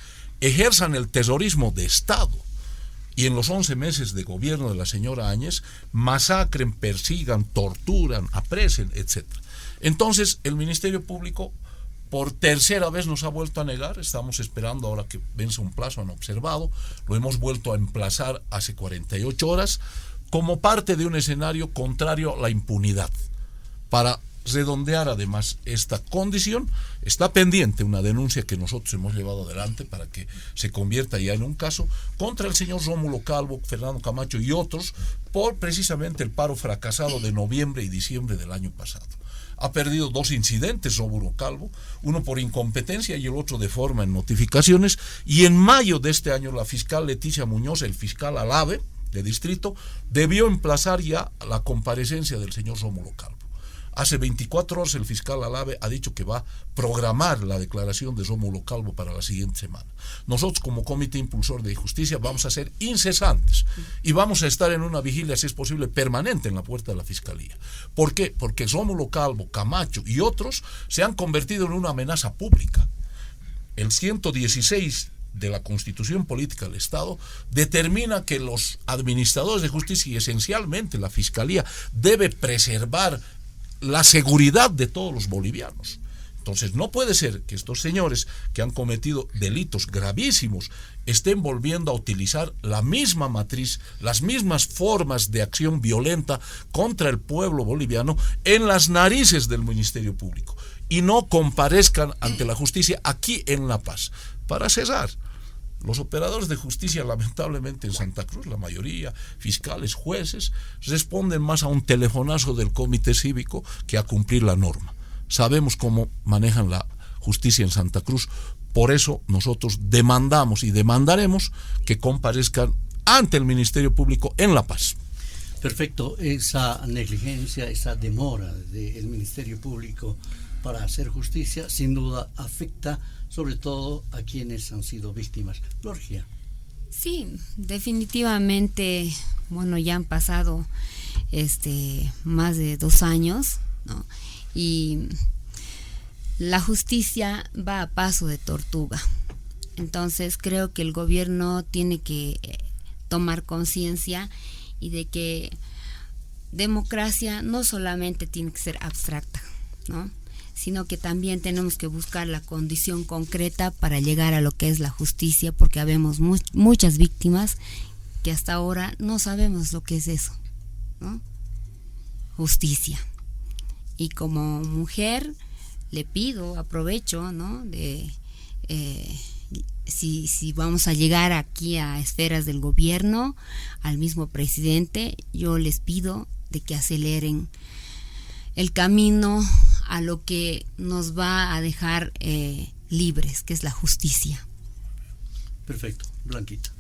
ejerzan el terrorismo de Estado y en los 11 meses de gobierno de la señora Áñez masacren, persigan, torturan, apresen, etc. Entonces el Ministerio Público por tercera vez nos ha vuelto a negar. Estamos esperando ahora que vence un plazo, han observado, lo hemos vuelto a emplazar hace 48 horas como parte de un escenario contrario a la impunidad. Para redondear además esta condición, está pendiente una denuncia que nosotros hemos llevado adelante para que se convierta ya en un caso contra el señor Rómulo Calvo, Fernando Camacho y otros por precisamente el paro fracasado de noviembre y diciembre del año pasado. Ha perdido 2 incidentes Rómulo Calvo, uno por incompetencia y el otro de forma en notificaciones, y en mayo de este año la fiscal Leticia Muñoz, el fiscal Alave de distrito, debió emplazar ya la comparecencia del señor Rómulo Calvo. Hace 24 horas el fiscal Alave ha dicho que va a programar la declaración de Rómulo Calvo para la siguiente semana. Nosotros, como Comité Impulsor de Justicia, vamos a ser incesantes y vamos a estar en una vigilia, si es posible, permanente en la puerta de la Fiscalía. ¿Por qué? Porque Rómulo Calvo, Camacho y otros se han convertido en una amenaza pública. El 116 de la Constitución Política del Estado determina que los administradores de justicia y esencialmente la Fiscalía debe preservar la seguridad de todos los bolivianos. Entonces no puede ser que estos señores que han cometido delitos gravísimos estén volviendo a utilizar la misma matriz, las mismas formas de acción violenta contra el pueblo boliviano en las narices del Ministerio Público y no comparezcan ante la justicia aquí en La Paz. Para cesar, los operadores de justicia, lamentablemente en Santa Cruz, la mayoría, fiscales, jueces, responden más a un telefonazo del comité cívico que a cumplir la norma. Sabemos cómo manejan la justicia en Santa Cruz, por eso nosotros demandamos y demandaremos que comparezcan ante el Ministerio Público en La Paz. Perfecto, esa negligencia, esa demora del Ministerio Público para hacer justicia, sin duda afecta sobre todo a quienes han sido víctimas. Lorgia. Sí, definitivamente, bueno, ya han pasado más de 2 años, ¿no? Y la justicia va a paso de tortuga. Entonces creo que el gobierno tiene que tomar conciencia y de que democracia no solamente tiene que ser abstracta, ¿no?, sino que también tenemos que buscar la condición concreta para llegar a lo que es la justicia, porque habemos muchas víctimas que hasta ahora no sabemos lo que es eso, ¿no? Justicia. Y como mujer le pido, aprovecho, ¿no?, de si vamos a llegar aquí a esferas del gobierno, al mismo presidente, yo les pido de que aceleren el camino a lo que nos va a dejar libres, que es la justicia. Perfecto, Blanquita.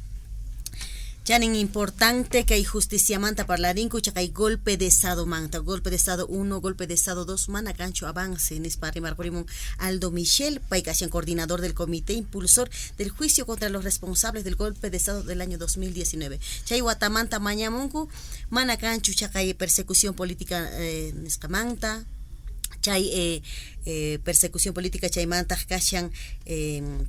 Chanin importante que hay justicia manta parlarinco, que hay golpe de Estado manta, golpe de Estado 1, golpe de Estado 2, mana cancho avance, para rimar por Aldo Michel, paicasian coordinador del comité impulsor del juicio contra los responsables del golpe de Estado del año 2019. Chay Guatamanta Mañamunku, mana cancho chacay persecución política niscamanta. Chay persecución política chaymanta kashan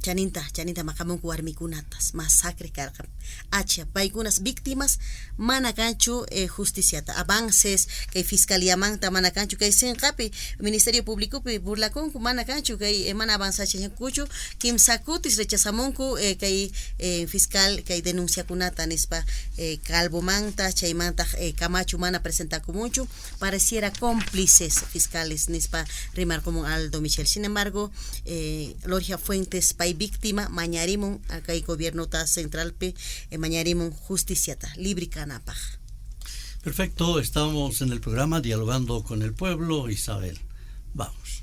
chaninta makamunku armikunatas masacre karqan acha paikunas víctimas mana kanchu justiciata avances kay fiscalía manta mana kanchu kay senqapi Ministerio Público burlakunku mana kanchu kay mana avanzachiñakuchu kimsakutis rechazamunku kay fiscal kay denunciakunata nispa calvo manta chaymanta Camacho mana presentakumunchu pareciera cómplices fiscales nispa rimar como Aldo Michel. Sin embargo, Lorgia Fuentes, pay víctima, mañarimon, acá hay gobierno ta central, mañarimon justiciata, libre canapaj. Perfecto, estamos en el programa Dialogando con el Pueblo. Isabel, vamos.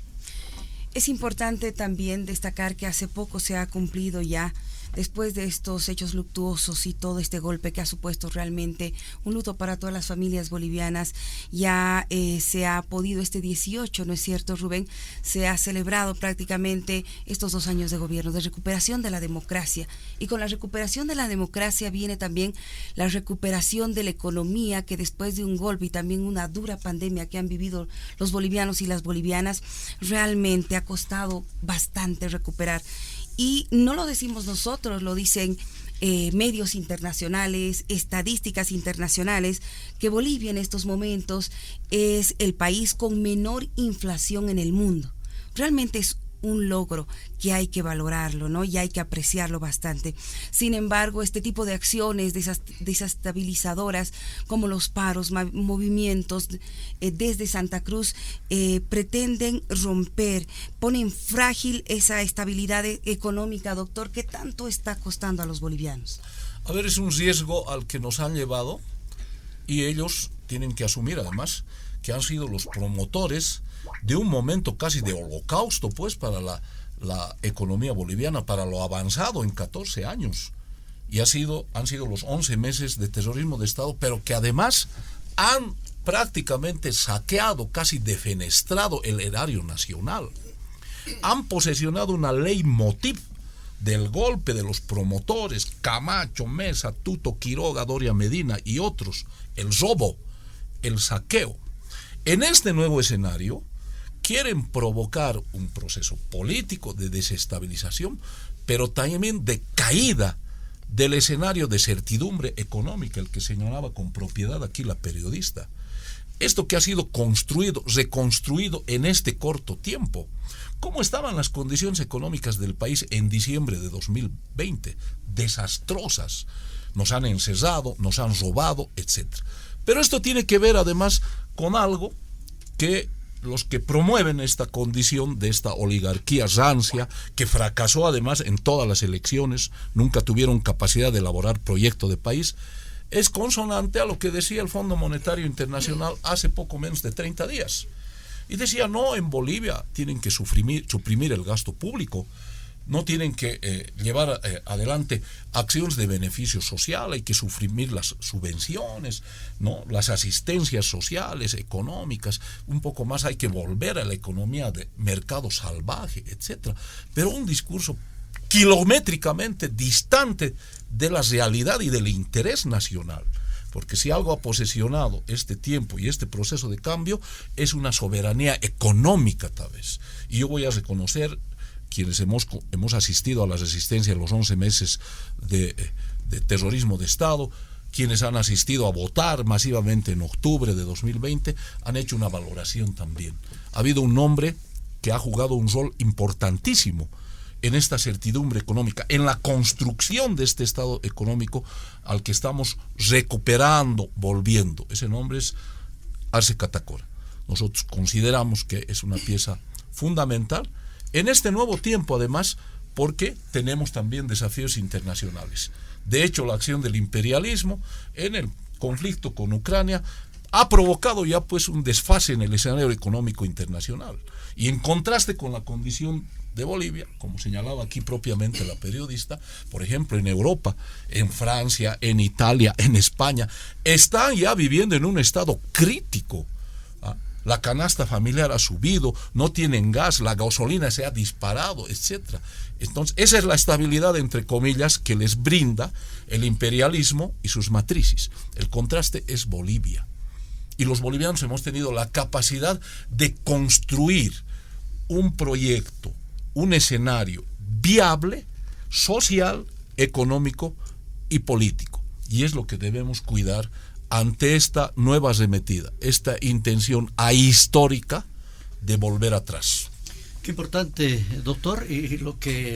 Es importante también destacar que hace poco se ha cumplido ya, después de estos hechos luctuosos y todo este golpe que ha supuesto realmente un luto para todas las familias bolivianas, ya se ha podido este 18, ¿no es cierto, Rubén? Se ha celebrado prácticamente estos 2 años de gobierno, de recuperación de la democracia. Y con la recuperación de la democracia viene también la recuperación de la economía, que después de un golpe y también una dura pandemia que han vivido los bolivianos y las bolivianas, realmente ha costado bastante recuperar. Y no lo decimos nosotros, lo dicen medios internacionales, estadísticas internacionales, que Bolivia en estos momentos es el país con menor inflación en el mundo. Realmente es un logro que hay que valorarlo, ¿no? Y hay que apreciarlo bastante. Sin embargo, este tipo de acciones desestabilizadoras, como los paros, movimientos desde Santa Cruz, pretenden romper, ponen frágil esa estabilidad económica, doctor, que tanto está costando a los bolivianos. A ver, es un riesgo al que nos han llevado y ellos tienen que asumir además que han sido los promotores de un momento casi de holocausto, pues, para la economía boliviana, para lo avanzado en 14 años. Y han sido los 11 meses de terrorismo de Estado, pero que además han prácticamente saqueado, casi defenestrado el erario nacional. Han posesionado una ley motiv del golpe de los promotores, Camacho, Mesa, Tuto, Quiroga, Doria Medina y otros, el robo, el saqueo. En este nuevo escenario, quieren provocar un proceso político de desestabilización, pero también de caída del escenario de certidumbre económica, el que señalaba con propiedad aquí la periodista. esto que ha sido construido, reconstruido en este corto tiempo. ¿Cómo estaban las condiciones económicas del país en diciembre de 2020? Desastrosas. Nos han encerrado, nos han robado, etc. Pero esto tiene que ver además con algo que los que promueven esta condición de esta oligarquía rancia, que fracasó además en todas las elecciones, nunca tuvieron capacidad de elaborar proyecto de país, es consonante a lo que decía el Fondo Monetario Internacional hace poco menos de 30 días. Y decía, no, en Bolivia tienen que suprimir el gasto público, no tienen que llevar adelante acciones de beneficio social, hay que suprimir las subvenciones, ¿no? Las asistencias sociales, económicas, un poco más hay que volver a la economía de mercado salvaje, etc. Pero un discurso kilométricamente distante de la realidad y del interés nacional. Porque si algo ha posesionado este tiempo y este proceso de cambio es una soberanía económica tal vez. Y yo voy a reconocer, quienes hemos asistido a la resistencia en los 11 meses de terrorismo de Estado, quienes han asistido a votar masivamente en octubre de 2020, han hecho una valoración también. Ha habido un hombre que ha jugado un rol importantísimo en esta certidumbre económica, en la construcción de este estado económico al que estamos recuperando, volviendo. Ese nombre es Arce Catacora. Nosotros consideramos que es una pieza fundamental en este nuevo tiempo, además, porque tenemos también desafíos internacionales. De hecho, la acción del imperialismo en el conflicto con Ucrania ha provocado ya pues un desfase en el escenario económico internacional. Y en contraste con la condición de Bolivia, como señalaba aquí propiamente la periodista, por ejemplo en Europa, en Francia, en Italia, en España, están ya viviendo en un estado crítico. La canasta familiar ha subido, no tienen gas, la gasolina se ha disparado, etc. Entonces, esa es la estabilidad, entre comillas, que les brinda el imperialismo y sus matrices. El contraste es Bolivia. Y los bolivianos hemos tenido la capacidad de construir un proyecto, un escenario viable, social, económico y político. Y es lo que debemos cuidar ante esta nueva arremetida, esta intención ahistórica de volver atrás. Qué importante, doctor, y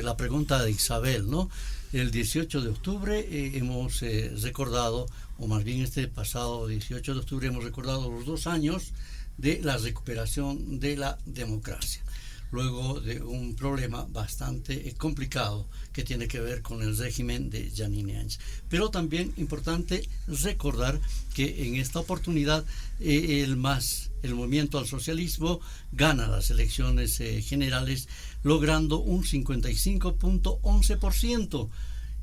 la pregunta de Isabel, ¿no? El 18 de octubre hemos recordado, o más bien este pasado 18 de octubre hemos recordado los 2 años de la recuperación de la democracia, luego de un problema bastante complicado que tiene que ver con el régimen de Janine Áñez. Pero también importante recordar que en esta oportunidad el movimiento al socialismo gana las elecciones generales logrando un 55.11%,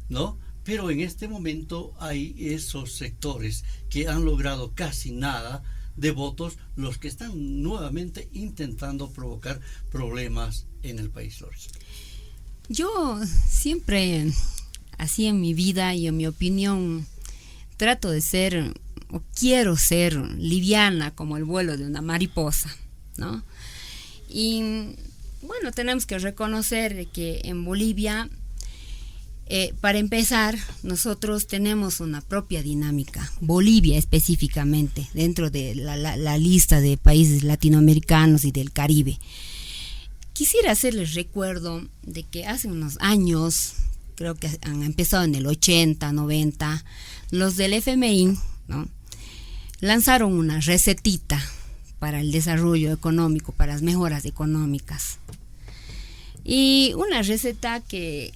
¿no? Pero en este momento hay esos sectores que han logrado casi nada de votos, los que están nuevamente intentando provocar problemas en el país, Lorgia. Yo siempre, así en mi vida y en mi opinión, trato de ser, o quiero ser liviana como el vuelo de una mariposa, ¿no? Y bueno, tenemos que reconocer que en Bolivia, para empezar, nosotros tenemos una propia dinámica, Bolivia específicamente, dentro de la lista de países latinoamericanos y del Caribe. Quisiera hacerles recuerdo de que hace unos años, creo que han empezado en el 80, 90, los del FMI, ¿no?, lanzaron una recetita para el desarrollo económico, para las mejoras económicas. Y una receta que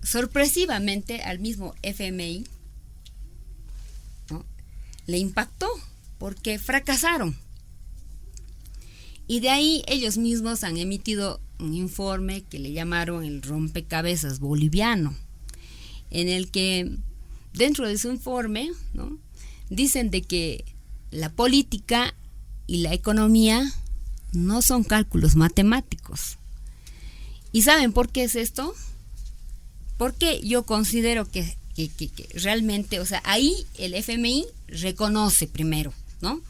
sorpresivamente al mismo FMI, ¿no?, le impactó porque fracasaron. Y de ahí ellos mismos han emitido un informe que le llamaron el rompecabezas boliviano, en el que dentro de su informe, ¿no?, dicen de que la política y la economía no son cálculos matemáticos. ¿Y saben por qué es esto? Porque yo considero que realmente, o sea, ahí el FMI reconoce primero, ¿no?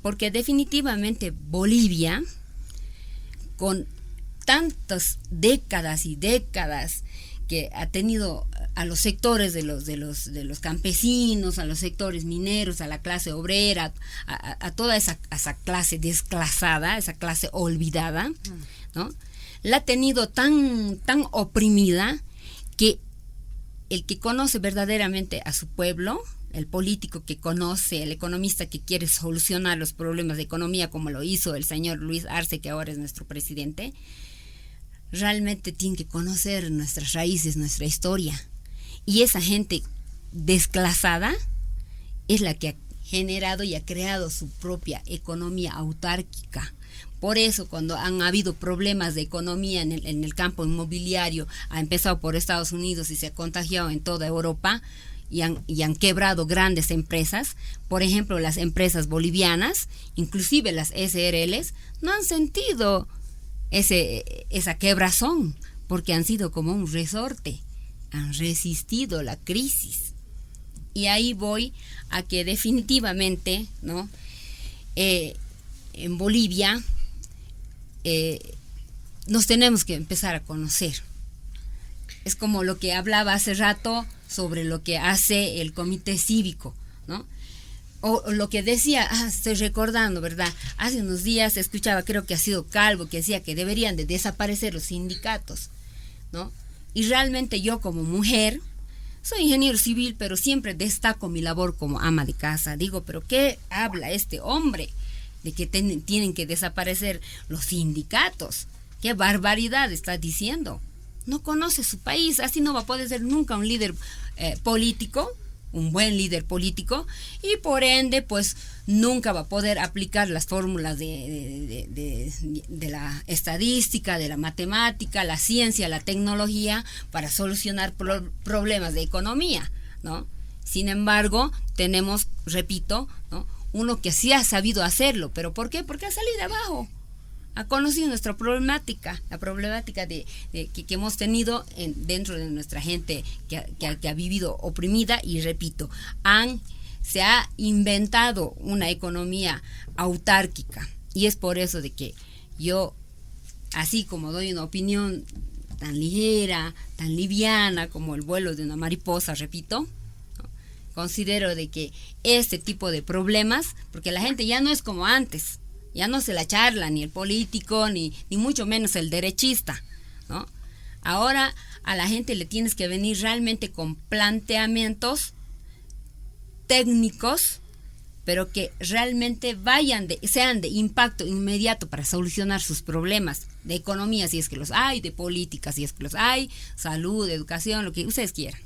Porque definitivamente Bolivia, con tantas décadas y décadas que ha tenido a los sectores de los campesinos, a los sectores mineros, a la clase obrera, a toda esa clase desclasada, esa clase olvidada, ¿no? La ha tenido tan oprimida que el que conoce verdaderamente a su pueblo, el político que conoce, el economista que quiere solucionar los problemas de economía, como lo hizo el señor Luis Arce, que ahora es nuestro presidente, realmente tiene que conocer nuestras raíces, nuestra historia. Y esa gente desclasada es la que ha generado y ha creado su propia economía autárquica. Por eso, cuando han habido problemas de economía en el campo inmobiliario, ha empezado por Estados Unidos y se ha contagiado en toda Europa, y han quebrado grandes empresas. Por ejemplo, las empresas bolivianas, inclusive las SRLs, no han sentido esa quebrazón, porque han sido como un resorte, han resistido la crisis. Y ahí voy a que definitivamente, ¿no? En Bolivia nos tenemos que empezar a conocer. Es como lo que hablaba hace rato sobre lo que hace el comité cívico, ¿no? O lo que decía, estoy recordando, ¿verdad? Hace unos días escuchaba, creo que ha sido Calvo, que decía que deberían de desaparecer los sindicatos, ¿no? Y realmente yo como mujer, soy ingeniero civil, pero siempre destaco mi labor como ama de casa. Digo, ¿pero qué habla este hombre de que tienen que desaparecer los sindicatos? ¿Qué barbaridad está diciendo? No conoce su país, así no va a poder ser nunca un líder político, un buen líder político, y por ende pues nunca va a poder aplicar las fórmulas de la estadística, de la matemática, la ciencia, la tecnología para solucionar problemas de economía, ¿no? Sin embargo, tenemos, repito, ¿no?, uno que sí ha sabido hacerlo. ¿Pero por qué? Porque ha salido de abajo, ha conocido nuestra problemática, la problemática que hemos tenido dentro de nuestra gente que ha vivido oprimida. Y repito, se ha inventado una economía autárquica, y es por eso de que yo, así como doy una opinión tan ligera, tan liviana como el vuelo de una mariposa, repito, ¿no?, considero de que este tipo de problemas, porque la gente ya no es como antes, ya no se la charla ni el político, ni mucho menos el derechista, ¿no? Ahora a la gente le tienes que venir realmente con planteamientos técnicos, pero que realmente sean de impacto inmediato para solucionar sus problemas de economía, si es que los hay, de política, si es que los hay, salud, educación, lo que ustedes quieran.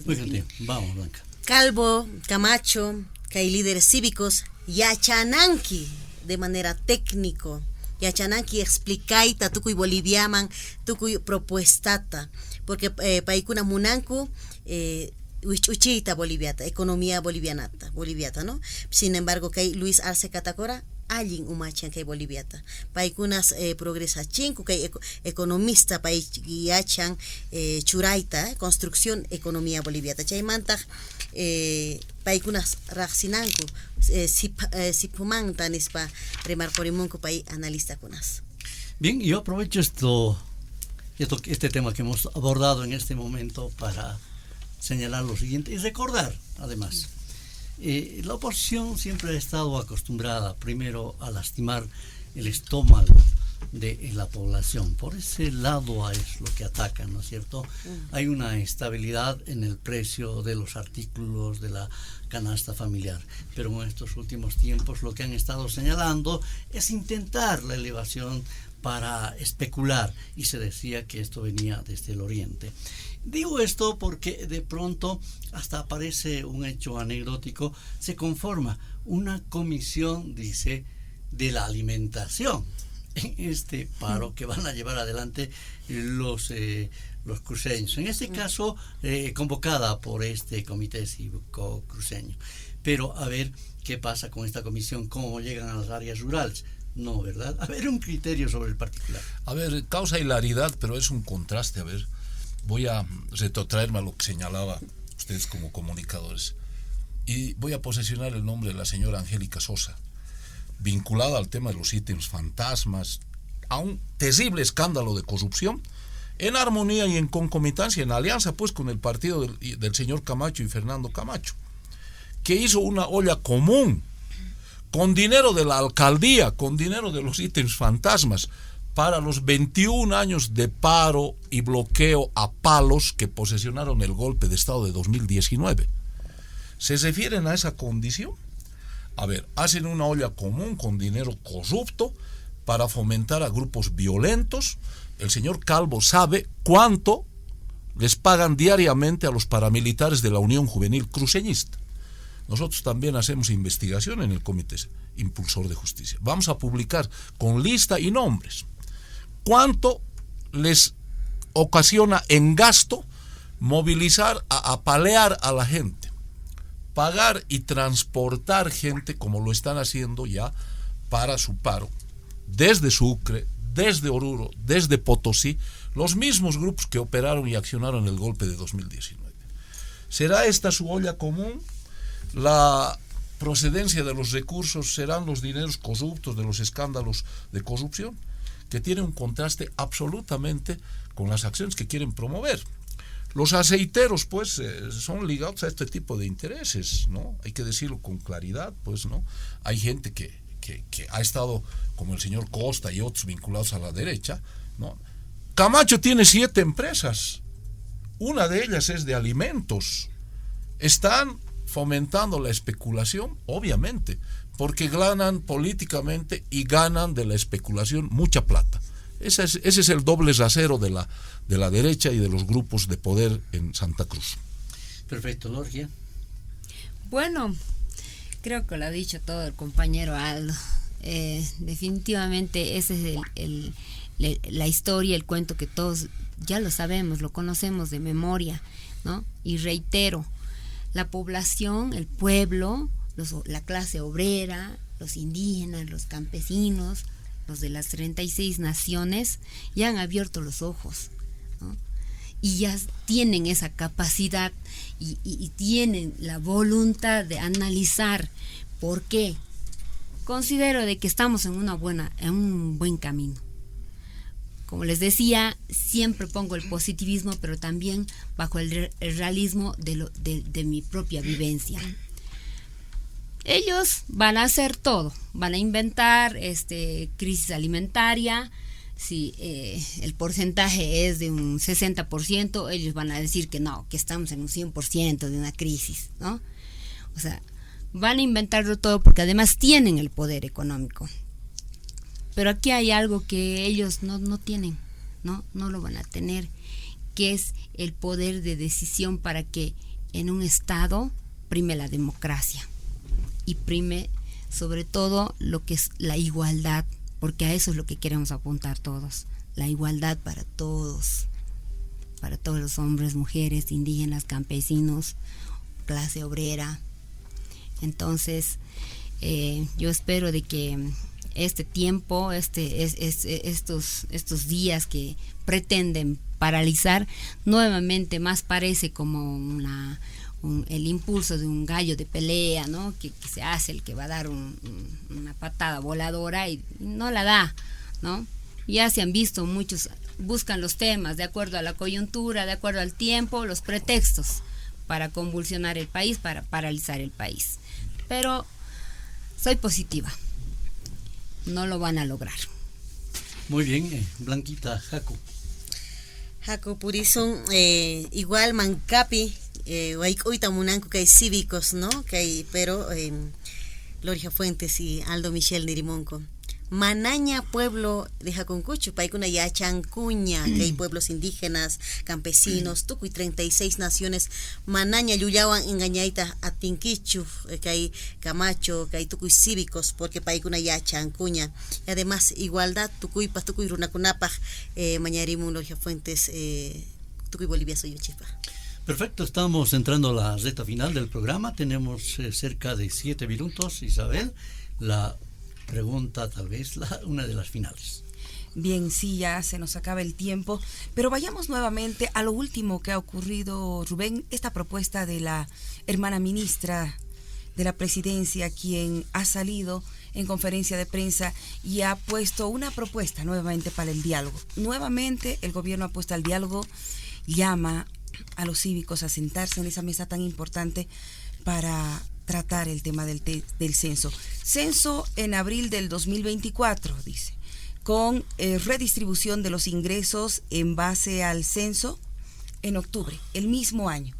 Muy bien, vamos, Blanca. Calvo, Camacho, que hay líderes cívicos, yachananki de manera técnico, yachananki explicaita tukuy boliviaman, tukuy propuestata, porque paikuna munanku uchita boliviata, economía boliviata, ¿no? Sin embargo, que hay Luis Arce Catacora, allin umachan que boliviata, paikunas progresachinku, que economista paikiyachan churaita, construcción economía boliviata, chaymanta paikunas raxinanku sipumanta nispa remarcorimunku pay analista kunas. Bien, yo aprovecho este tema que hemos abordado en este momento para señalar lo siguiente y recordar, además, la oposición siempre ha estado acostumbrada primero a lastimar el estómago de la población. Por ese lado es lo que atacan, ¿no es cierto? Hay una instabilidad en el precio de los artículos de la canasta familiar, pero en estos últimos tiempos lo que han estado señalando es intentar la elevación para especular, y se decía que esto venía desde el oriente. Digo esto porque de pronto hasta aparece un hecho anecdótico, se conforma una comisión, dice, de la alimentación en este paro que van a llevar adelante los cruceños, en este caso convocada por este comité cívico cruceño. Pero a ver qué pasa con esta comisión, cómo llegan a las áreas rurales. No, ¿verdad? A ver, un criterio sobre el particular. A ver, causa hilaridad, pero es un contraste. A ver, voy a retrotraerme a lo que señalaba ustedes como comunicadores y voy a posesionar el nombre de la señora Angélica Sosa, vinculada al tema de los ítems fantasmas, a un terrible escándalo de corrupción en armonía y en concomitancia, en alianza pues con el partido del señor Camacho y Fernando Camacho, que hizo una olla común, con dinero de la alcaldía, con dinero de los ítems fantasmas, para los 21 años de paro y bloqueo a palos que posesionaron el golpe de Estado de 2019. ¿Se refieren a esa condición? A ver, hacen una olla común con dinero corrupto para fomentar a grupos violentos. El señor Calvo sabe cuánto les pagan diariamente a los paramilitares de la Unión Juvenil Cruceñista. Nosotros también hacemos investigación en el Comité Impulsor de Justicia. Vamos a publicar con lista y nombres cuánto les ocasiona en gasto movilizar, apalear a la gente, pagar y transportar gente, como lo están haciendo ya para su paro, desde Sucre, desde Oruro, desde Potosí, los mismos grupos que operaron y accionaron el golpe de 2019. ¿Será esta su olla común? La procedencia de los recursos serán los dineros corruptos de los escándalos de corrupción, que tiene un contraste absolutamente con las acciones que quieren promover. Los aceiteros, pues, son ligados a este tipo de intereses, ¿no? Hay que decirlo con claridad, pues, ¿no? Hay gente que ha estado, como el señor Costa y otros vinculados a la derecha, ¿no? Camacho tiene 7 empresas, una de ellas es de alimentos. Están fomentando la especulación, obviamente, porque ganan políticamente y ganan de la especulación mucha plata. Ese es el doble rasero de la derecha y de los grupos de poder en Santa Cruz. Perfecto, Lorgia. Bueno, creo que lo ha dicho todo el compañero Aldo. Definitivamente ese es la historia, el cuento que todos ya lo sabemos, lo conocemos de memoria, ¿no? Y reitero, la población, el pueblo, la clase obrera, los indígenas, los campesinos, los de las 36 naciones, ya han abierto los ojos, ¿no? Y ya tienen esa capacidad y tienen la voluntad de analizar por qué. Considero de que estamos en un buen camino. Como les decía, siempre pongo el positivismo, pero también bajo el realismo de mi propia vivencia. Ellos van a hacer todo, van a inventar crisis alimentaria. Si el porcentaje es de un 60%, ellos van a decir que no, que estamos en un 100% de una crisis, ¿no? O sea, van a inventarlo todo porque además tienen el poder económico. Pero aquí hay algo que ellos no tienen, no lo van a tener, que es el poder de decisión para que en un Estado prime la democracia y prime sobre todo lo que es la igualdad, porque a eso es lo que queremos apuntar todos, la igualdad para todos los hombres, mujeres, indígenas, campesinos, clase obrera. Entonces, yo espero de que este tiempo, estos días que pretenden paralizar, nuevamente más parece como el impulso de un gallo de pelea, ¿no? Que se hace el que va a dar una patada voladora y no la da, ¿no? Ya se han visto muchos, buscan los temas de acuerdo a la coyuntura, de acuerdo al tiempo, los pretextos para convulsionar el país, para paralizar el país. Pero soy positiva. No lo van a lograr. Muy bien, Blanquita, Jaco. Jaco Purizón, igual Mancapi, hoy Munanco que hay cívicos, ¿no? Que hay, pero Lorgia Fuentes y Aldo Michel Nirimonco. Manaña, pueblo de Jaconcucho, paikuna ya Chancuña, que hay pueblos indígenas, campesinos, tucuy 36 naciones, Manaña, Yuyawan, Engañaita, Atinquichu, que hay Camacho, que hay tucuy cívicos, porque paikuna ya Chancuña, y además igualdad, tucuy runacunapaj, Mañarimun, Lorgia Fuentes, tucuy Bolivia, soy Chipa. Perfecto, estamos entrando a la recta final del programa, tenemos cerca de 7 minutos, Isabel, la pregunta tal vez una de las finales. Bien, sí, ya se nos acaba el tiempo, pero vayamos nuevamente a lo último que ha ocurrido, Rubén, esta propuesta de la hermana ministra de la presidencia, quien ha salido en conferencia de prensa y ha puesto una propuesta nuevamente para el diálogo. Nuevamente el gobierno apuesta al diálogo, llama a los cívicos a sentarse en esa mesa tan importante para tratar el tema del censo. Censo en abril del 2024, dice, con redistribución de los ingresos en base al censo en octubre, el mismo año.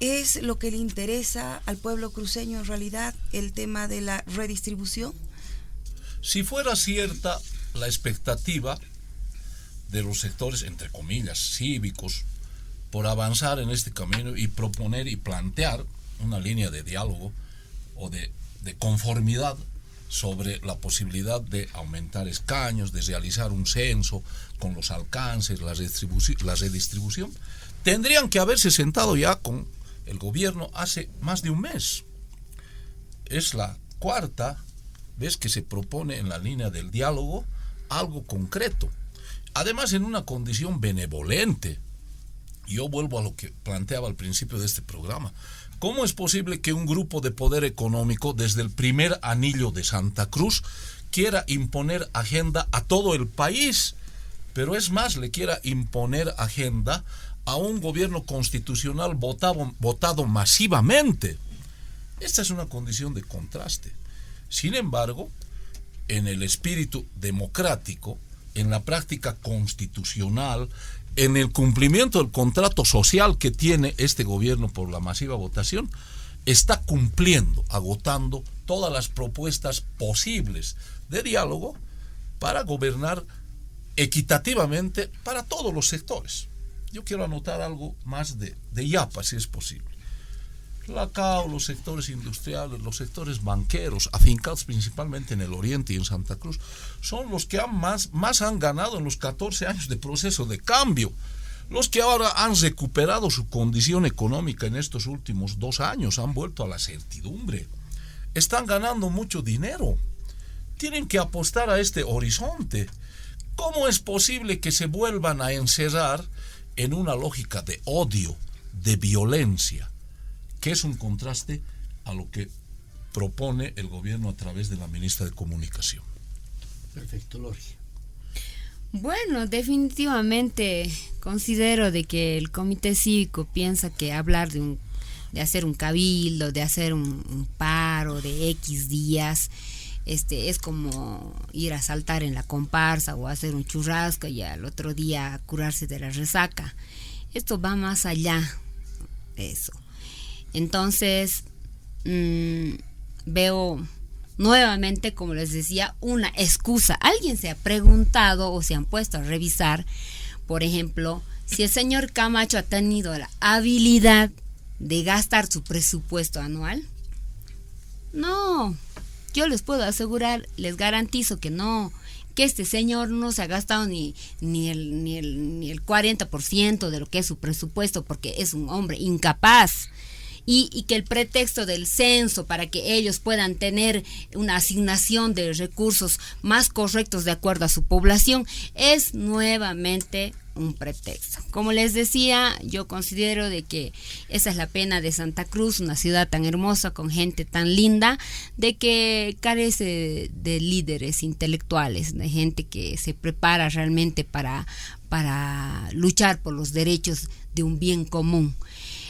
¿Es lo que le interesa al pueblo cruceño en realidad el tema de la redistribución? Si fuera cierta la expectativa de los sectores, entre comillas, cívicos, por avanzar en este camino y proponer y plantear una línea de diálogo o de conformidad sobre la posibilidad de aumentar escaños, de realizar un censo con los alcances, la redistribución, tendrían que haberse sentado ya con el gobierno hace más de un mes. Es la cuarta vez que se propone en la línea del diálogo algo concreto, además en una condición benevolente. Yo vuelvo a lo que planteaba al principio de este programa. ¿Cómo es posible que un grupo de poder económico desde el primer anillo de Santa Cruz quiera imponer agenda a todo el país? Pero es más, le quiera imponer agenda a un gobierno constitucional votado masivamente. Esta es una condición de contraste. Sin embargo, en el espíritu democrático, en la práctica constitucional, en el cumplimiento del contrato social que tiene este gobierno por la masiva votación, está cumpliendo, agotando todas las propuestas posibles de diálogo para gobernar equitativamente para todos los sectores. Yo quiero anotar algo más de Yapa, si es posible. La CAO, los sectores industriales, los sectores banqueros, afincados principalmente en el oriente y en Santa Cruz, son los que más han ganado en los 14 años de proceso de cambio. Los que ahora han recuperado su condición económica en estos últimos 2 años, han vuelto a la certidumbre. Están ganando mucho dinero. Tienen que apostar a este horizonte. ¿Cómo es posible que se vuelvan a encerrar en una lógica de odio, de violencia, que es un contraste a lo que propone el gobierno a través de la ministra de Comunicación? Perfecto, Lorgia. Bueno, definitivamente considero de que el comité cívico piensa que hablar de hacer un cabildo, de hacer un paro de X días, es como ir a saltar en la comparsa o hacer un churrasco y al otro día curarse de la resaca. Esto va más allá de eso. Entonces, veo nuevamente, como les decía, una excusa. ¿Alguien se ha preguntado o se han puesto a revisar, por ejemplo, si el señor Camacho ha tenido la habilidad de gastar su presupuesto anual? No, yo les puedo asegurar, les garantizo que no, que este señor no se ha gastado ni el 40% de lo que es su presupuesto, porque es un hombre incapaz. Y que el pretexto del censo para que ellos puedan tener una asignación de recursos más correctos de acuerdo a su población es nuevamente un pretexto. Como les decía, yo considero de que esa es la pena de Santa Cruz, una ciudad tan hermosa, con gente tan linda, de que carece de líderes intelectuales, de gente que se prepara realmente para luchar por los derechos de un bien común.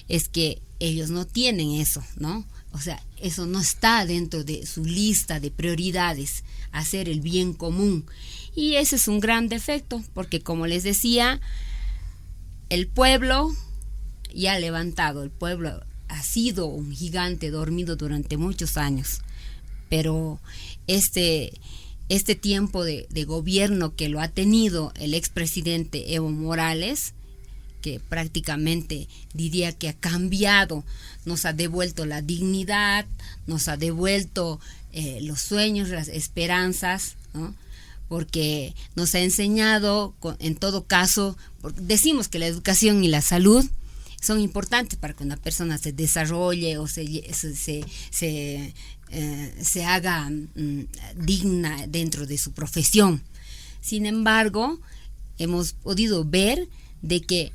Es que ellos no tienen eso, ¿no? O sea, eso no está dentro de su lista de prioridades, hacer el bien común. Y ese es un gran defecto, porque como les decía, el pueblo ya ha levantado, el pueblo ha sido un gigante dormido durante muchos años, pero este tiempo de gobierno que lo ha tenido el expresidente Evo Morales, que prácticamente diría que ha cambiado, nos ha devuelto la dignidad, nos ha devuelto los sueños, las esperanzas, ¿no? Porque nos ha enseñado, en todo caso, decimos que la educación y la salud son importantes para que una persona se desarrolle o se haga digna dentro de su profesión. Sin embargo, hemos podido ver de que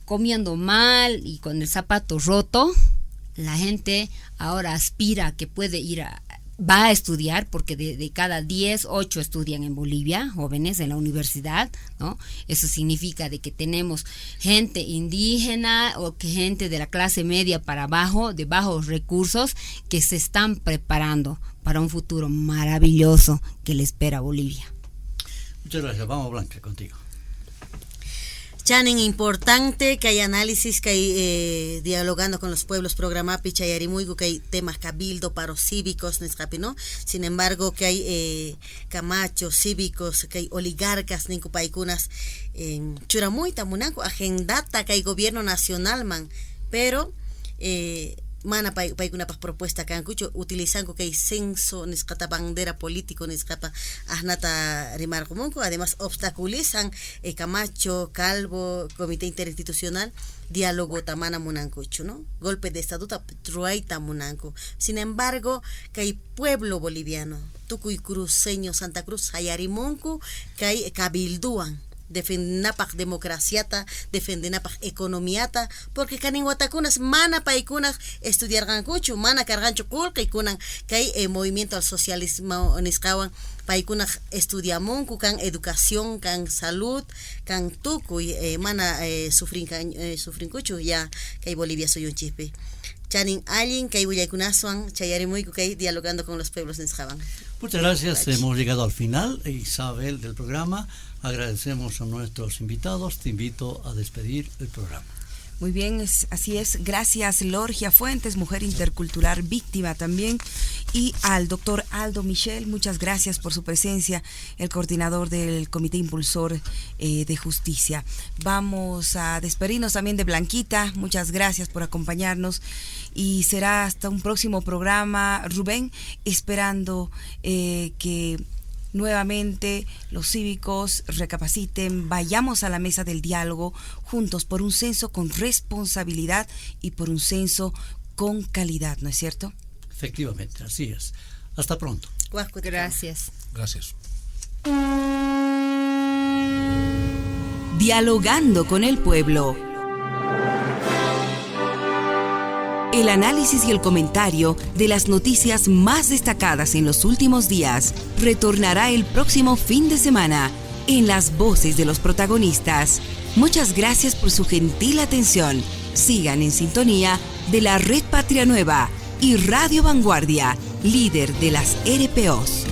comiendo mal y con el zapato roto, la gente ahora aspira a que puede ir va a estudiar, porque de cada 10, 8 estudian en Bolivia, jóvenes en la universidad, ¿no? Eso significa de que tenemos gente indígena o que gente de la clase media para abajo, de bajos recursos, que se están preparando para un futuro maravilloso que le espera a Bolivia. Muchas gracias. Vamos, Blanca, contigo. Chanin, importante que hay análisis, que hay dialogando con los pueblos, programa Pichayarimuigo, que hay temas cabildo, paros cívicos, ¿no? Sin embargo, que hay camachos cívicos, que hay oligarcas, nincupaikunas, churamuy, tamunanco, agendata, que hay gobierno nacional, man, pero mana paikuna pas propuesta kankucho utilizando que hay censo niscata bandera político niscapa ahnata rimar comunco, además obstaculizan Camacho, Calvo, comité interinstitucional diálogo tamana munancucho, ¿no? Golpe de estatuto truaita munanco. Sin embargo, que hay pueblo boliviano, Tucuy Cruceño, Santa Cruz, Hayarimuncu, que hay cabilduan defendenapak democraciata, defendenapak economiata, porque kanin watakunas mana paikunas estudiar gancucho, mana cargancho kulka ikunan kay movimiento al socialismo niskawan paikunas estudiamunku kan educación, kan salud, kan tukuy mana sufrincucho ya kay Bolivia soy un chispe. Chanin alguien kay willaykunaswan chayarimuiku kay dialogando con los pueblos niskawan. Muchas gracias, hemos llegado al final, Isabel, del programa. Agradecemos a nuestros invitados. Te invito a despedir el programa. Muy bien, así es. Gracias, Lorgia Fuentes, mujer intercultural víctima también. Y al doctor Aldo Michel, muchas gracias por su presencia, el coordinador del Comité Impulsor de Justicia. Vamos a despedirnos también de Blanquita. Muchas gracias por acompañarnos. Y será hasta un próximo programa, Rubén, esperando que nuevamente los cívicos recapaciten, vayamos a la mesa del diálogo juntos por un censo con responsabilidad y por un censo con calidad, ¿no es cierto? Efectivamente, así es. Hasta pronto. Gracias. Gracias. Dialogando con el pueblo. El análisis y el comentario de las noticias más destacadas en los últimos días retornará el próximo fin de semana en las voces de los protagonistas. Muchas gracias por su gentil atención. Sigan en sintonía de la Red Patria Nueva y Radio Vanguardia, líder de las RPOs.